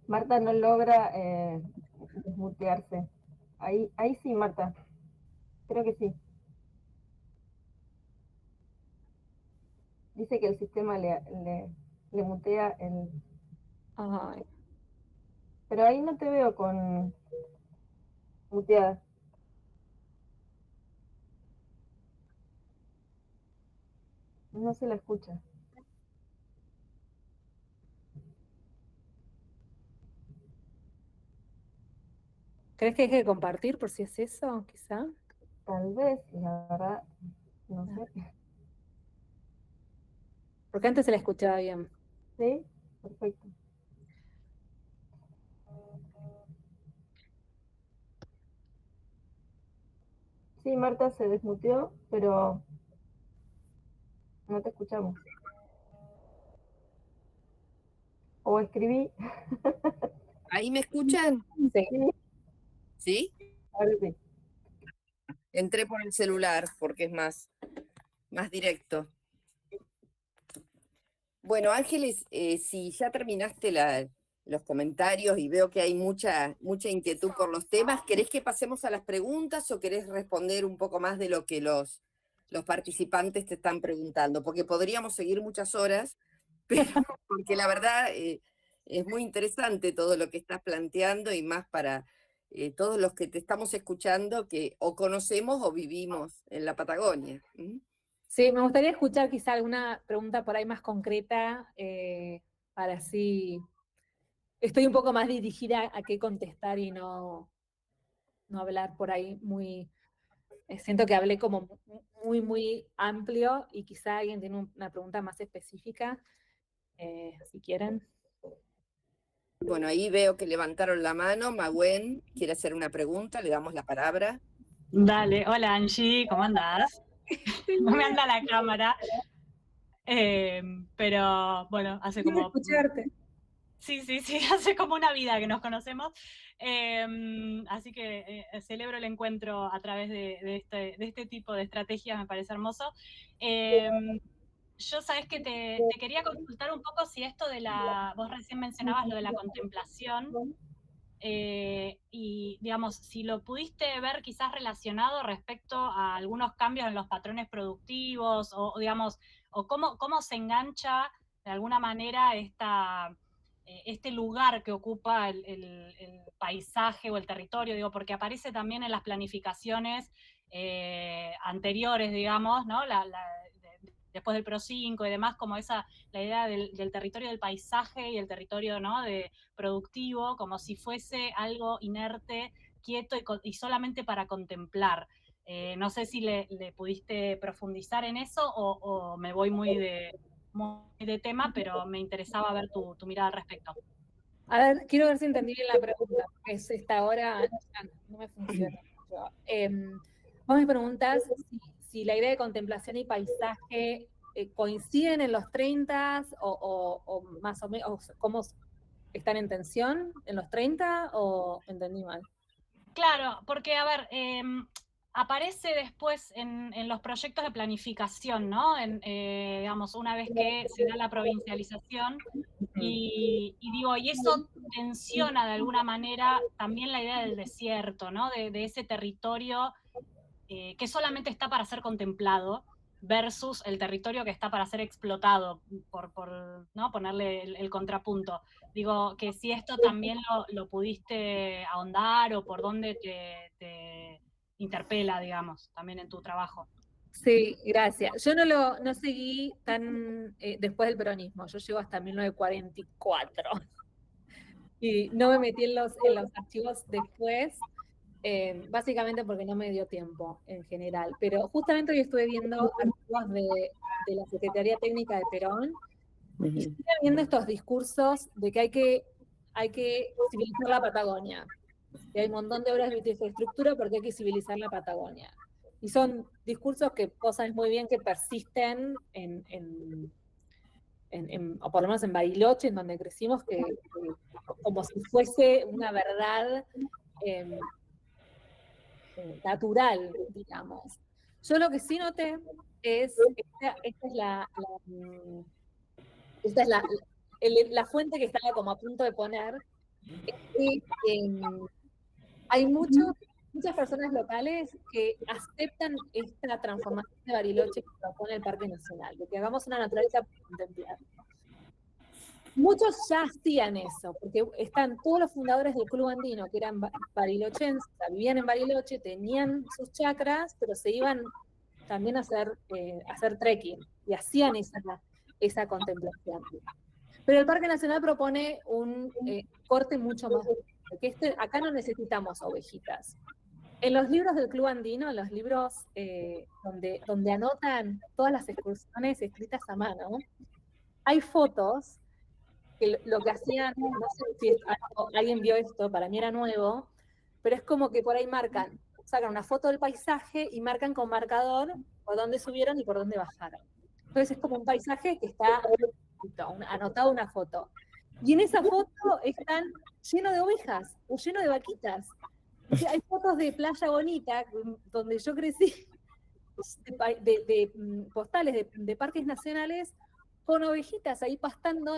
Marta no logra desmutearse. Ahí sí, Marta. Creo que sí. Dice que el sistema le mutea el... Ay, Pero ahí no te veo con muteada. No se la escucha. ¿crees que deje de compartir por si es eso, quizá? Tal vez, la verdad, no sé. Porque antes se la escuchaba bien. Sí, perfecto. Sí, Marta se desmuteó, pero no te escuchamos. O escribí. ¿Ahí me escuchan? Sí. Sí, ¿Sí? ahora sí. Entré por el celular porque es más directo. Bueno, Ángeles, si ya terminaste los comentarios y veo que hay mucha inquietud por los temas, ¿querés que pasemos a las preguntas o querés responder un poco más de lo que los participantes te están preguntando? Porque podríamos seguir muchas horas, pero porque la verdad es muy interesante todo lo que estás planteando y más para todos los que te estamos escuchando que o conocemos o vivimos en la Patagonia. ¿Mm? Sí, me gustaría escuchar quizá alguna pregunta por ahí más concreta, para así estoy un poco más dirigida a qué contestar y no hablar por ahí muy Siento que hablé como muy, muy amplio y quizá alguien tiene una pregunta más específica, si quieren. Bueno, ahí veo que levantaron la mano. Maguen quiere hacer una pregunta, le damos la palabra. Dale, hola Angie, ¿cómo andás? No me anda la cámara, pero bueno, hace Quiero como... escucharte. Sí, hace como una vida que nos conocemos, así que celebro el encuentro a través de este tipo de estrategias, me parece hermoso. Yo sabes que te quería consultar un poco si esto vos recién mencionabas lo de la contemplación, y digamos, si lo pudiste ver quizás relacionado respecto a algunos cambios en los patrones productivos, o digamos, o cómo se engancha de alguna manera este lugar que ocupa el paisaje o el territorio, digo, porque aparece también en las planificaciones anteriores, digamos, ¿no? Después del Pro 5 y demás, como la idea del territorio del paisaje y el territorio, ¿no?, productivo, como si fuese algo inerte, quieto y solamente para contemplar. No sé si le pudiste profundizar en eso o me voy muy de tema, pero me interesaba ver tu mirada al respecto. A ver, quiero ver si entendí bien la pregunta, porque es esta hora, ya no me funciona mucho. Vos me preguntás si la idea de contemplación y paisaje coinciden en los 30 o más o menos, cómo están en tensión en los 30 o entendí mal. Claro, porque, a ver, aparece después en los proyectos de planificación, ¿no? Digamos, una vez que se da la provincialización, y digo, y eso tensiona de alguna manera también la idea del desierto, ¿no? De ese territorio que solamente está para ser contemplado versus el territorio que está para ser explotado, por ¿no?, ponerle el contrapunto. Digo, que si esto también lo pudiste ahondar o por dónde te interpela, digamos, también en tu trabajo. Sí, gracias. Yo no seguí tan después del peronismo, yo llego hasta 1944 y no me metí en los archivos después, básicamente porque no me dio tiempo en general. Pero justamente hoy estuve viendo archivos de la Secretaría Técnica de Perón y estuve viendo estos discursos de que hay que civilizar la Patagonia, que hay un montón de obras de infraestructura porque hay que civilizar la Patagonia. Y son discursos que vos sabés muy bien que persisten o por lo menos en Bariloche, en donde crecimos, como si fuese una verdad natural, digamos. Yo lo que sí noté es, esta es la fuente que estaba como a punto de poner, es que hay muchas personas locales que aceptan esta transformación de Bariloche que propone el Parque Nacional, de que hagamos una naturaleza para contemplar. Muchos ya hacían eso, porque están todos los fundadores del Club Andino, que eran barilochenses, vivían en Bariloche, tenían sus chacras, pero se iban también a hacer trekking, y hacían esa contemplación. Pero el Parque Nacional propone un corte mucho más, porque acá no necesitamos ovejitas. En los libros del Club Andino, en los libros donde anotan todas las excursiones escritas a mano, hay fotos que lo que hacían, no sé si alguien vio esto, para mí era nuevo, pero es como que por ahí sacan una foto del paisaje y marcan con marcador por dónde subieron y por dónde bajaron. Entonces es como un paisaje que está anotado una foto. Y en esa foto están lleno de ovejas o lleno de vaquitas. O sea, hay fotos de Playa Bonita, donde yo crecí, de postales de parques nacionales, con ovejitas ahí pastando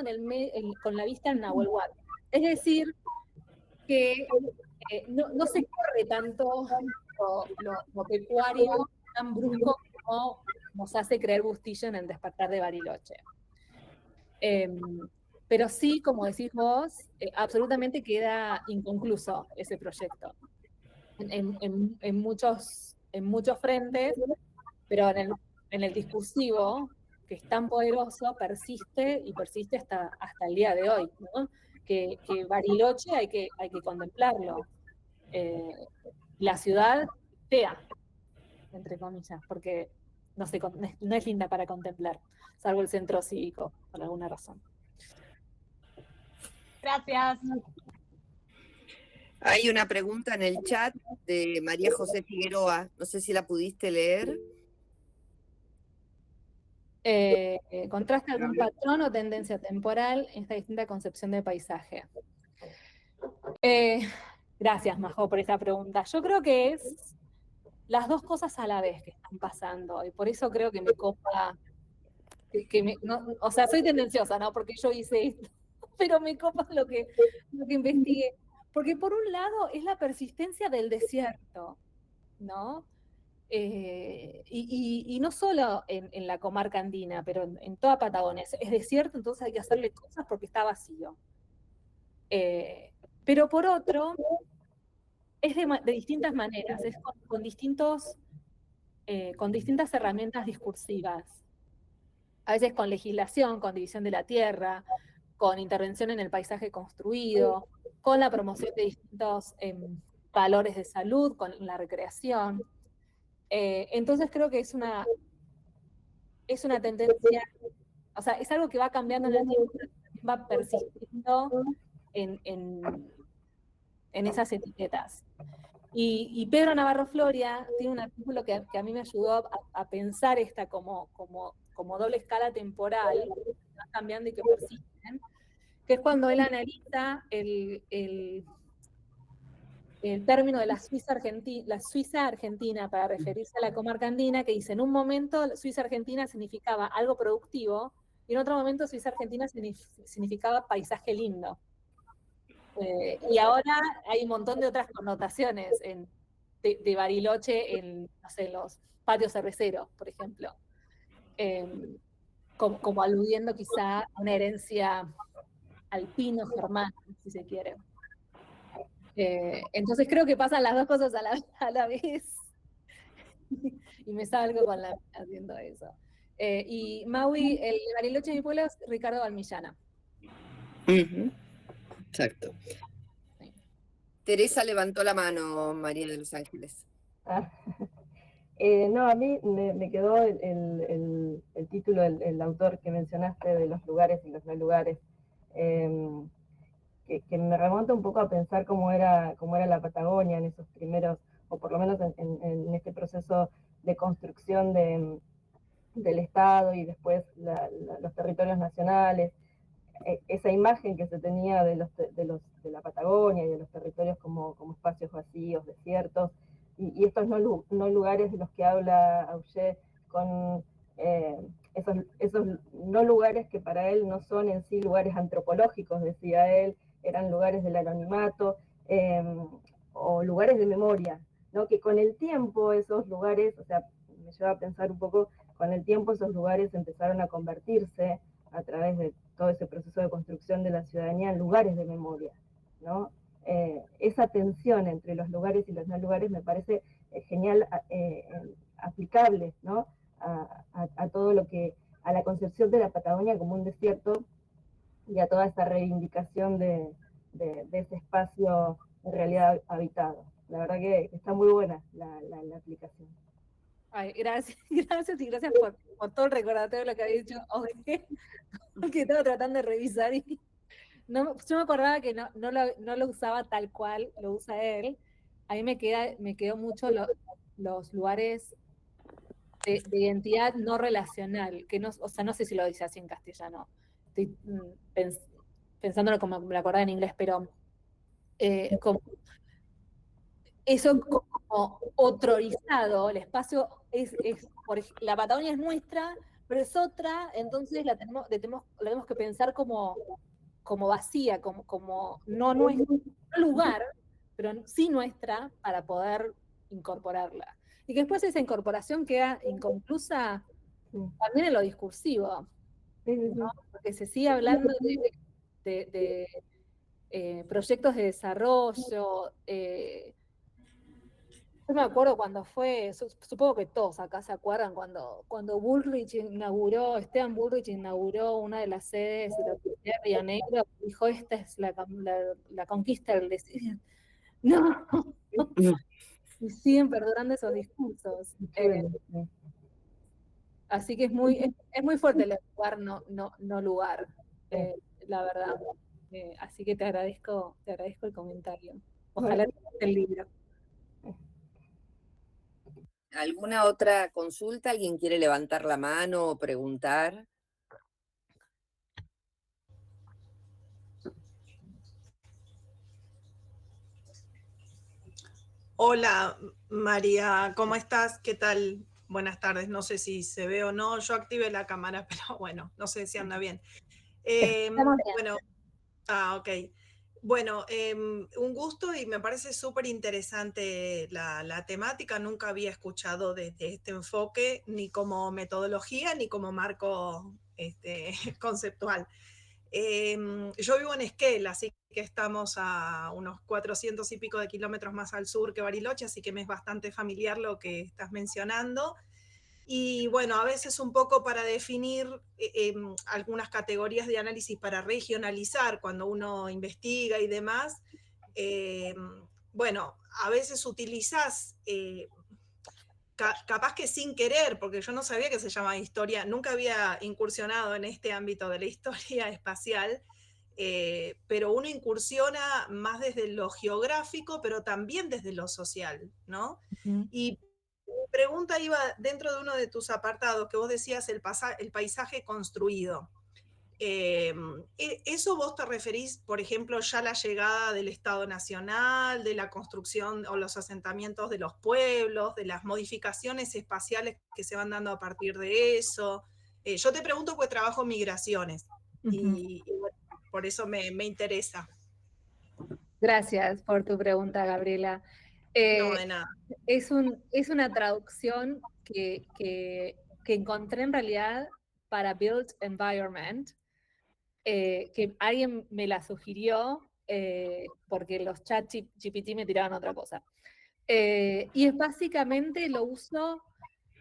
con la vista en Nahuelhuapi. Es decir, que no se corre tanto lo pecuario tan brusco como nos hace creer Bustillo en El despertar de Bariloche. Pero sí, como decís vos, absolutamente queda inconcluso ese proyecto en muchos frentes, pero en el discursivo, que es tan poderoso, persiste y persiste hasta el día de hoy, ¿no? Que Bariloche hay que contemplarlo. La ciudad fea, entre comillas, porque no es linda para contemplar, salvo el centro cívico, por alguna razón. Gracias. Hay una pregunta en el chat de María José Figueroa, no sé si la pudiste leer. ¿Contrasta algún patrón o tendencia temporal en esta distinta concepción de paisaje? Gracias, Majo, por esta pregunta. Yo creo que es las dos cosas a la vez que están pasando, y por eso creo que me copa, o sea, soy tendenciosa, ¿no? Porque yo hice esto, pero me copa lo que investigué. Porque por un lado es la persistencia del desierto, ¿no? Y no solo en la comarca andina, pero en toda Patagonia. Es desierto, entonces hay que hacerle cosas porque está vacío. Pero por otro, es de distintas maneras, es con distintas herramientas discursivas. A veces con legislación, con división de la tierra, con intervención en el paisaje construido, con la promoción de distintos valores de salud, con la recreación. Entonces creo que es una tendencia, o sea, es algo que va cambiando en el tiempo, va persistiendo en esas etiquetas. Y Pedro Navarro Floria tiene un artículo que a mí me ayudó a pensar esta como doble escala temporal, que va cambiando y que persisten, que es cuando él analiza el término de la Suiza argentina para referirse a la comarca andina, que dice, en un momento Suiza argentina significaba algo productivo, y en otro momento Suiza argentina significaba paisaje lindo. Y ahora hay un montón de otras connotaciones de Bariloche en, no sé, los patios cerveceros, por ejemplo, como aludiendo quizá a una herencia alpino-germana, si se quiere. Entonces creo que pasan las dos cosas a la vez, y me salgo haciendo eso. Y Maui, el de Bariloche de mi pueblo es Ricardo Valmillana. Exacto. Sí. Teresa levantó la mano, María de los Ángeles. No, a mí me quedó el título, el autor que mencionaste de los lugares y los no lugares, que me remonta un poco a pensar cómo era la Patagonia en esos primeros, o por lo menos en este proceso de construcción del Estado y después los territorios nacionales. Esa imagen que se tenía de la Patagonia y de los territorios como espacios vacíos, desiertos, y estos no lugares de los que habla Auger, con esos no lugares que para él no son en sí lugares antropológicos, decía él, eran lugares del anonimato, o lugares de memoria, ¿no? Que con el tiempo esos lugares, o sea, me lleva a pensar un poco, con el tiempo esos lugares empezaron a convertirse a través de todo ese proceso de construcción de la ciudadanía en lugares de memoria, ¿no? Esa tensión entre los lugares y los no lugares me parece genial, aplicable, ¿no? A todo lo que, a la concepción de la Patagonia como un desierto y a toda esta reivindicación de ese espacio en realidad habitado. La verdad que está muy buena la aplicación. Ay, gracias, gracias por todo el recordatorio de lo que había dicho hoy, que estaba tratando de revisar y yo me acordaba que no lo usaba tal cual lo usa él. A mí me quedó mucho los lugares de identidad no relacional, que no, o sea, no sé si lo dice así en castellano, estoy pensándolo como me lo acordaba en inglés, pero como eso como otrorizado, el espacio la Patagonia es nuestra, pero es otra, entonces la tenemos que pensar como vacía, como no nuestro lugar, pero sí nuestra, para poder incorporarla. Y que después esa incorporación queda inconclusa también en lo discursivo, ¿no? Porque se sigue hablando de proyectos de desarrollo. Yo me acuerdo cuando supongo que todos acá se acuerdan, cuando Esteban Bullrich inauguró una de las sedes de la Universidad de Río Negro, dijo, esta es la conquista del desierto. No, Y siguen perdurando esos discursos. Así que es muy fuerte el lugar, no lugar, la verdad. Así que te agradezco el comentario. Ojalá te guste el libro. ¿Alguna otra consulta? ¿Alguien quiere levantar la mano o preguntar? Hola, María, ¿cómo estás? ¿Qué tal? Buenas tardes. No sé si se ve o no. Yo activé la cámara, pero bueno, no sé si anda bien. Bueno, ok. Bueno, un gusto y me parece súper interesante la temática. Nunca había escuchado de este enfoque, ni como metodología, ni como marco conceptual. Yo vivo en Esquel, así que estamos a unos 400 y pico de kilómetros más al sur que Bariloche, así que me es bastante familiar lo que estás mencionando. Y bueno, a veces un poco para definir algunas categorías de análisis para regionalizar cuando uno investiga y demás, bueno, a veces utilizás capaz que sin querer, porque yo no sabía que se llama historia, nunca había incursionado en este ámbito de la historia espacial, pero uno incursiona más desde lo geográfico, pero también desde lo social, ¿no? Y mi pregunta iba dentro de uno de tus apartados, que vos decías el paisaje construido. ¿Eso vos te referís, por ejemplo, ya a la llegada del Estado Nacional, de la construcción o los asentamientos de los pueblos, de las modificaciones espaciales que se van dando a partir de eso? Yo te pregunto porque trabajo en migraciones y bueno, por eso me interesa. Gracias por tu pregunta, Gabriela. No, de nada. Es una traducción que encontré en realidad para Built Environment, que alguien me la sugirió porque los chat GPT me tiraban otra cosa. Y es básicamente lo uso,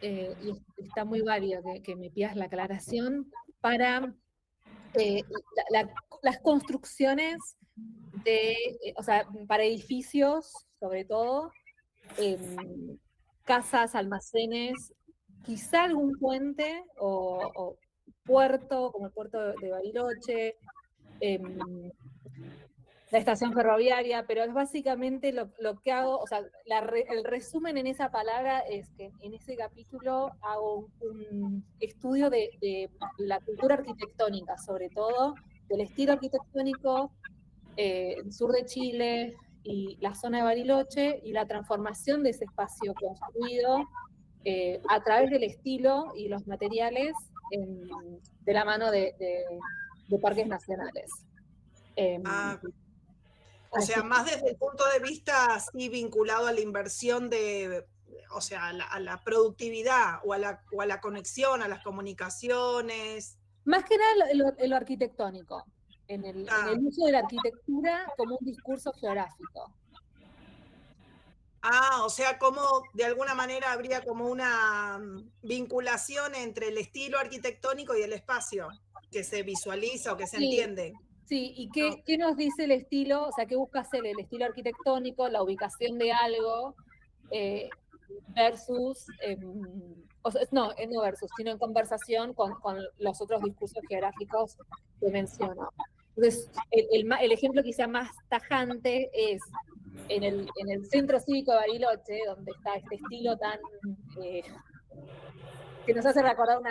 y está muy válido que me pidas la aclaración, para las construcciones o sea, para edificios, sobre todo, casas, almacenes, quizá algún puente o puerto, como el puerto de Bariloche, la estación ferroviaria, pero es básicamente lo que hago, o sea, el resumen en esa palabra es que en ese capítulo hago un estudio de la cultura arquitectónica, sobre todo del estilo arquitectónico, el sur de Chile y la zona de Bariloche, y la transformación de ese espacio construido a través del estilo y los materiales de la mano de parques nacionales. O sea, más desde el punto de vista así vinculado a la inversión o sea, a la productividad o a la conexión, a las comunicaciones. Más que nada lo arquitectónico, en el uso de la arquitectura como un discurso geográfico. O sea, como de alguna manera habría como una vinculación entre el estilo arquitectónico y el espacio, que se visualiza o que se entiende. Sí, ¿y qué nos dice el estilo? O sea, ¿qué busca hacer el estilo arquitectónico, la ubicación de algo, versus, no versus, sino en conversación con los otros discursos geográficos que menciono? Entonces, el ejemplo quizá más tajante es en el Centro Cívico de Bariloche, donde está este estilo tan que nos hace recordar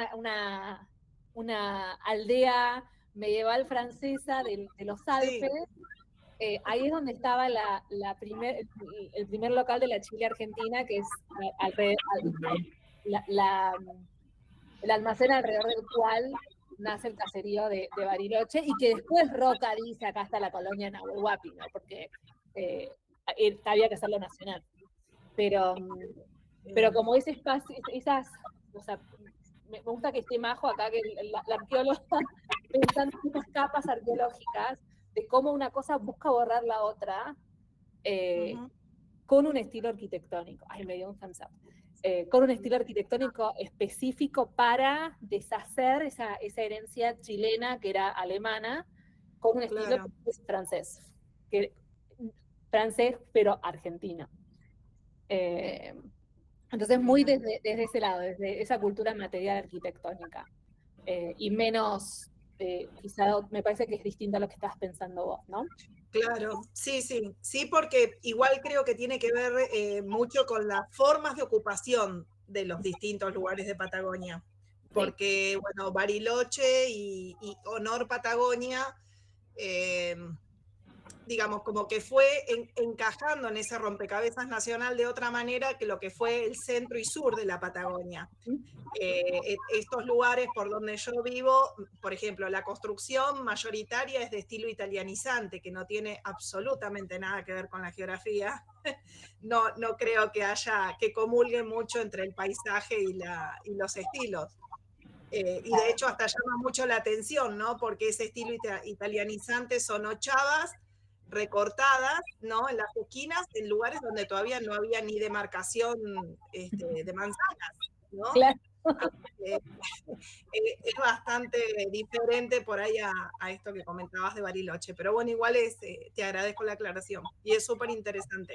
una aldea medieval francesa de los Alpes. Sí. Ahí es donde estaba el primer local de la Chile Argentina, que es el almacén alrededor del cual nace el caserío de Bariloche, y que después Roca dice, acá está la colonia Nahuel Huapi, ¿no? Porque había que hacerlo nacional. Pero como ese espacio, o sea, me gusta que esté Majo acá, que la arqueóloga, pensando en estas capas arqueológicas, de cómo una cosa busca borrar la otra, con un estilo arquitectónico. Ay, me dio un thumbs up. Con un estilo arquitectónico específico para deshacer esa herencia chilena que era alemana, con un estilo francés, francés pero argentino. Entonces, muy desde ese lado, desde esa cultura material arquitectónica. Y menos, quizá me parece que es distinto a lo que estabas pensando vos, ¿no? Claro, sí, porque igual creo que tiene que ver mucho con las formas de ocupación de los distintos lugares de Patagonia. Porque, bueno, Bariloche y Honor Patagonia, digamos, como que fue encajando en ese rompecabezas nacional de otra manera que lo que fue el centro y sur de la Patagonia. Estos lugares por donde yo vivo, por ejemplo, la construcción mayoritaria es de estilo italianizante, que no tiene absolutamente nada que ver con la geografía. No creo que haya, que comulgue mucho entre el paisaje y los estilos. Y de hecho hasta llama mucho la atención, ¿no? Porque ese estilo italianizante son ochavas recortadas, ¿no? En las esquinas, en lugares donde todavía no había ni demarcación de manzanas, ¿no? Claro. Es bastante diferente por ahí a esto que comentabas de Bariloche, pero bueno, igual te agradezco la aclaración y es súper interesante.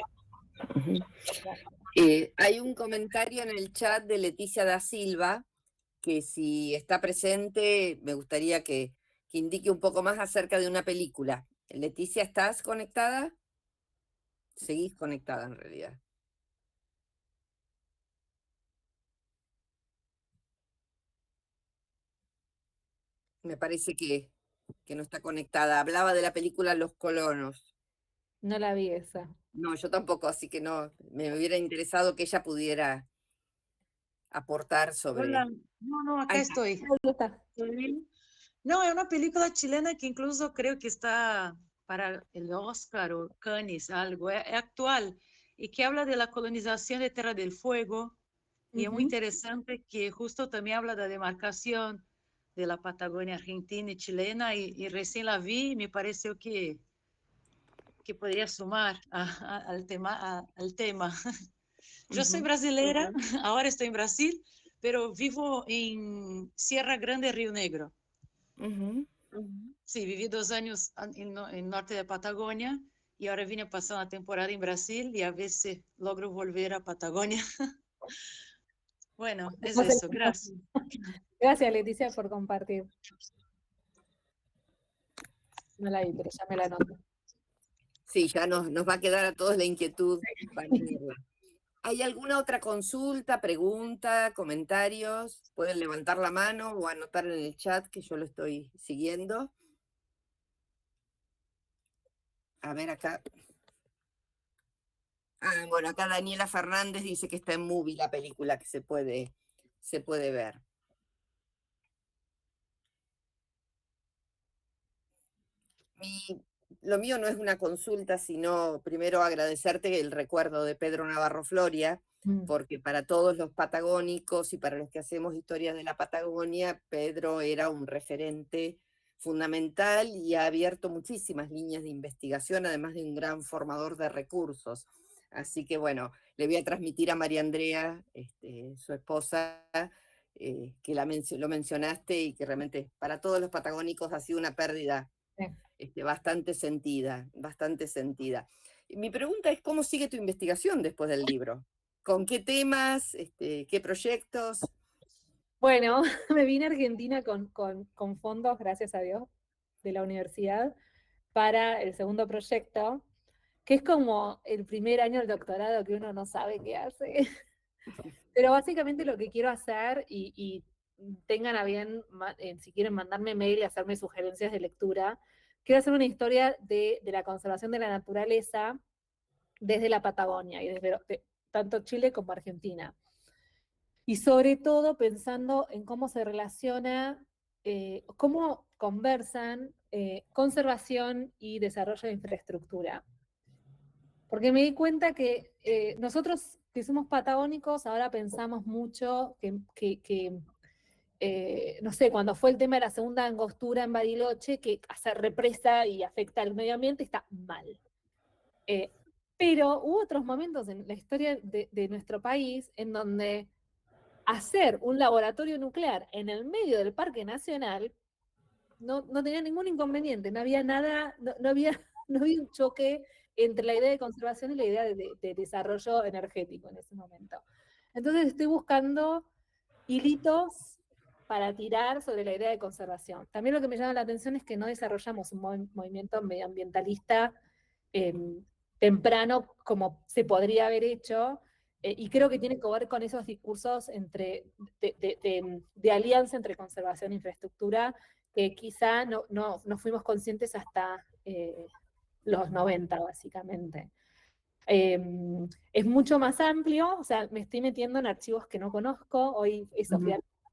Hay un comentario en el chat de Leticia da Silva, que si está presente, me gustaría que indique un poco más acerca de una película. Leticia, ¿estás conectada? Seguís conectada en realidad. Me parece que no está conectada. Hablaba de la película Los Colonos. No la vi esa. No, yo tampoco, así que no, me hubiera interesado que ella pudiera aportar sobre... Hola, no, acá Ahí estoy. Ahí está. ¿Estoy bien? No, es una película chilena que incluso creo que está para el Oscar o Cannes, algo, es actual, y que habla de la colonización de Tierra del Fuego, y es muy interesante que justo también habla de la demarcación de la Patagonia argentina y chilena, y recién la vi y me pareció que podría sumar al tema. Yo soy brasilera, ahora estoy en Brasil, pero vivo en Sierra Grande, Río Negro. Sí, viví 2 años en norte de Patagonia y ahora vine a pasar una temporada en Brasil y a veces logro volver a Patagonia. Bueno, es eso, gracias. Gracias, Leticia, por compartir. No la vi, pero ya me la anoto. Sí, ya nos va a quedar a todos la inquietud para verla. ¿Hay alguna otra consulta, pregunta, comentarios? Pueden levantar la mano o anotar en el chat que yo lo estoy siguiendo. A ver acá. Bueno, acá Daniela Fernández dice que está en Movie la película, que se puede ver. Lo mío no es una consulta, sino primero agradecerte el recuerdo de Pedro Navarro Floria, porque para todos los patagónicos y para los que hacemos historias de la Patagonia, Pedro era un referente fundamental y ha abierto muchísimas líneas de investigación, además de un gran formador de recursos. Así que bueno, le voy a transmitir a María Andrea, su esposa, que lo mencionaste y que realmente para todos los patagónicos ha sido una pérdida bastante sentida. Mi pregunta es, ¿cómo sigue tu investigación después del libro? ¿Con qué temas? ¿Qué proyectos? Bueno, me vine a Argentina con fondos, gracias a Dios, de la universidad, para el segundo proyecto, que es como el primer año del doctorado que uno no sabe qué hace. Pero básicamente lo que quiero hacer, y tengan a bien, si quieren mandarme mail y hacerme sugerencias de lectura, quiero hacer una historia de la conservación de la naturaleza desde la Patagonia, y desde tanto Chile como Argentina. Y sobre todo pensando en cómo se relaciona, cómo conversan conservación y desarrollo de infraestructura. Porque me di cuenta que nosotros que somos patagónicos ahora pensamos mucho que no sé, cuando fue el tema de la segunda angostura en Bariloche, que hace represa y afecta al medio ambiente, está mal. Pero hubo otros momentos en la historia de nuestro país en donde hacer un laboratorio nuclear en el medio del Parque Nacional no tenía ningún inconveniente, no había nada, no había un choque entre la idea de conservación y la idea de desarrollo energético en ese momento. Entonces estoy buscando hilitos para tirar sobre la idea de conservación. También lo que me llama la atención es que no desarrollamos un movimiento medioambientalista temprano como se podría haber hecho, y creo que tiene que ver con esos discursos de alianza entre conservación e infraestructura, que quizá no fuimos conscientes hasta los 90, básicamente. Es mucho más amplio, o sea, me estoy metiendo en archivos que no conozco. Hoy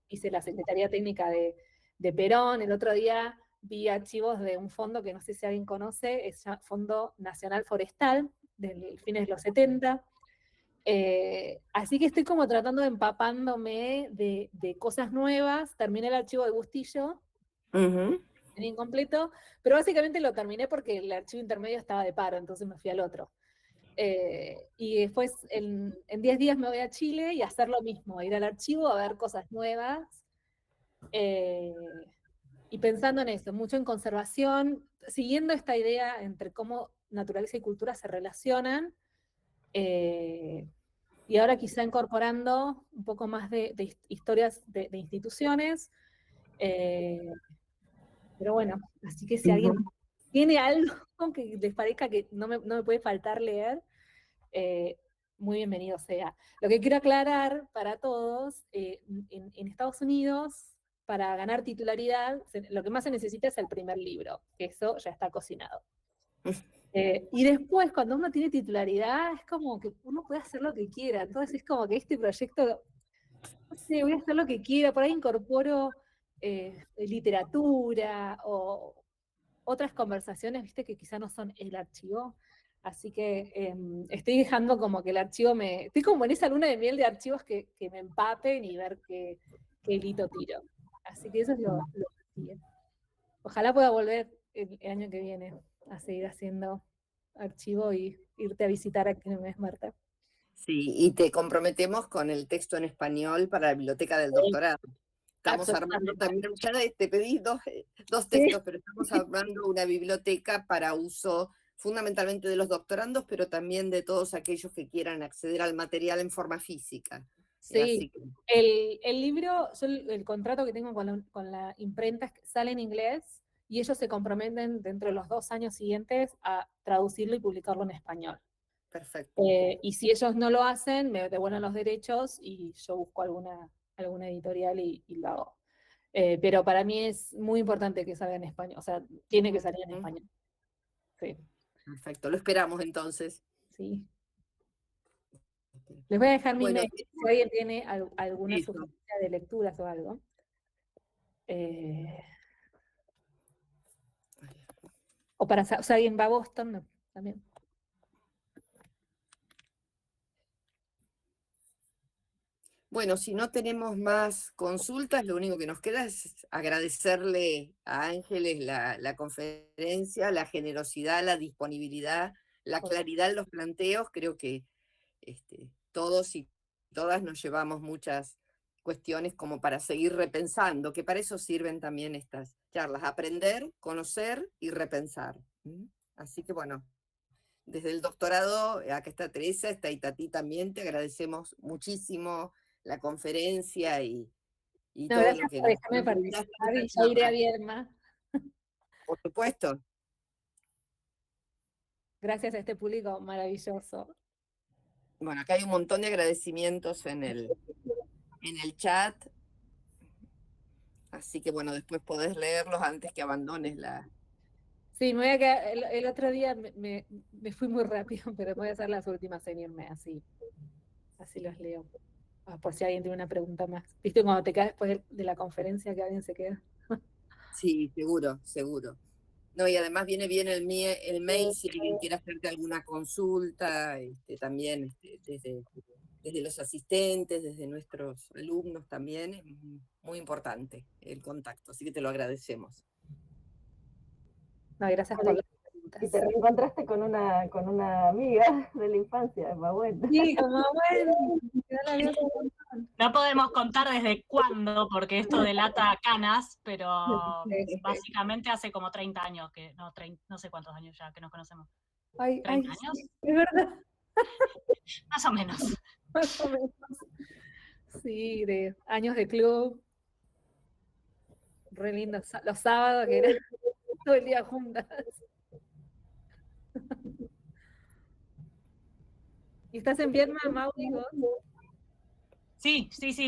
hice la Secretaría Técnica de Perón, el otro día vi archivos de un fondo que no sé si alguien conoce, es Fondo Nacional Forestal, del fines de los 70. Así que estoy como tratando de empapándome de cosas nuevas. Terminé el archivo de Bustillo, en incompleto, pero básicamente lo terminé porque el archivo intermedio estaba de paro, entonces me fui al otro. Y después en 10 días me voy a Chile y hacer lo mismo, ir al archivo a ver cosas nuevas, y pensando en eso, mucho en conservación, siguiendo esta idea entre cómo naturaleza y cultura se relacionan, y ahora quizá incorporando un poco más de historias de instituciones, pero bueno, así que si alguien tiene algo que les parezca que no me puede faltar leer, muy bienvenido sea. Lo que quiero aclarar para todos, en Estados Unidos, para ganar titularidad, lo que más se necesita es el primer libro, que eso ya está cocinado. Y después, cuando uno tiene titularidad, es como que uno puede hacer lo que quiera. Entonces es como que este proyecto, no sé, voy a hacer lo que quiera, por ahí incorporo literatura o otras conversaciones, viste, que quizá no son el archivo. Así que estoy dejando como que el archivo estoy como en esa luna de miel de archivos que me empapen y ver qué hilito tiro. Así que eso es lo que sigue. Ojalá pueda volver el año que viene a seguir haciendo archivo y irte a visitar aquí en el mes, Marta. Sí, y te comprometemos con el texto en español para la biblioteca del doctorado. Estamos armando también, ya te pedí dos textos, pero estamos armando una biblioteca para uso fundamentalmente de los doctorandos, pero también de todos aquellos que quieran acceder al material en forma física. Sí, el libro, yo el contrato que tengo con la imprenta sale en inglés, y ellos se comprometen dentro de los 2 años siguientes a traducirlo y publicarlo en español. Perfecto. Y si ellos no lo hacen, me devuelven los derechos y yo busco alguna editorial y lo hago. Pero para mí es muy importante que salga en español, o sea, tiene que salir en español. Sí. Perfecto, lo esperamos entonces. Sí. Les voy a dejar mi mail, si alguien tiene alguna eso. sugerencia de lecturas o algo. O para, o sea, alguien va a Boston, no, también. Bueno, si no tenemos más consultas, lo único que nos queda es agradecerle a Ángeles la conferencia, la generosidad, la disponibilidad, la claridad en los planteos. Creo que todos y todas nos llevamos muchas cuestiones como para seguir repensando, que para eso sirven también estas charlas, aprender, conocer y repensar. Así que bueno, desde el doctorado, acá está Teresa, está Itatí también, te agradecemos muchísimo la conferencia y todo lo que por dejarme participar, y yo iré a Vierma. Por supuesto. Gracias a este público maravilloso. Bueno, acá hay un montón de agradecimientos en el chat, así que bueno, después podés leerlos antes que abandones la... Sí, me voy a quedar, el otro día me fui muy rápido, pero voy a hacer las últimas en irme, así los leo. Por si alguien tiene una pregunta más. ¿Viste cuando te quedas después de la conferencia que alguien se queda? Sí, seguro, seguro. No, y además viene bien el mail si alguien quiere hacerte alguna consulta, también desde los asistentes, desde nuestros alumnos también, es muy importante el contacto, así que te lo agradecemos. No, gracias por las preguntas. Y te reencontraste con una amiga de la infancia, Mawen. Sí, con Mawen. No podemos contar desde cuándo, porque esto delata canas, pero básicamente hace como 30 años, no sé cuántos años ya que nos conocemos. Ay, 30 años, sí, es verdad, más o menos. más o menos. Sí, de años de club, re lindo. Los sábados que era todo el día juntas. ¿Y estás en Vietnam, Mauri, vos? Sí, sí, sí.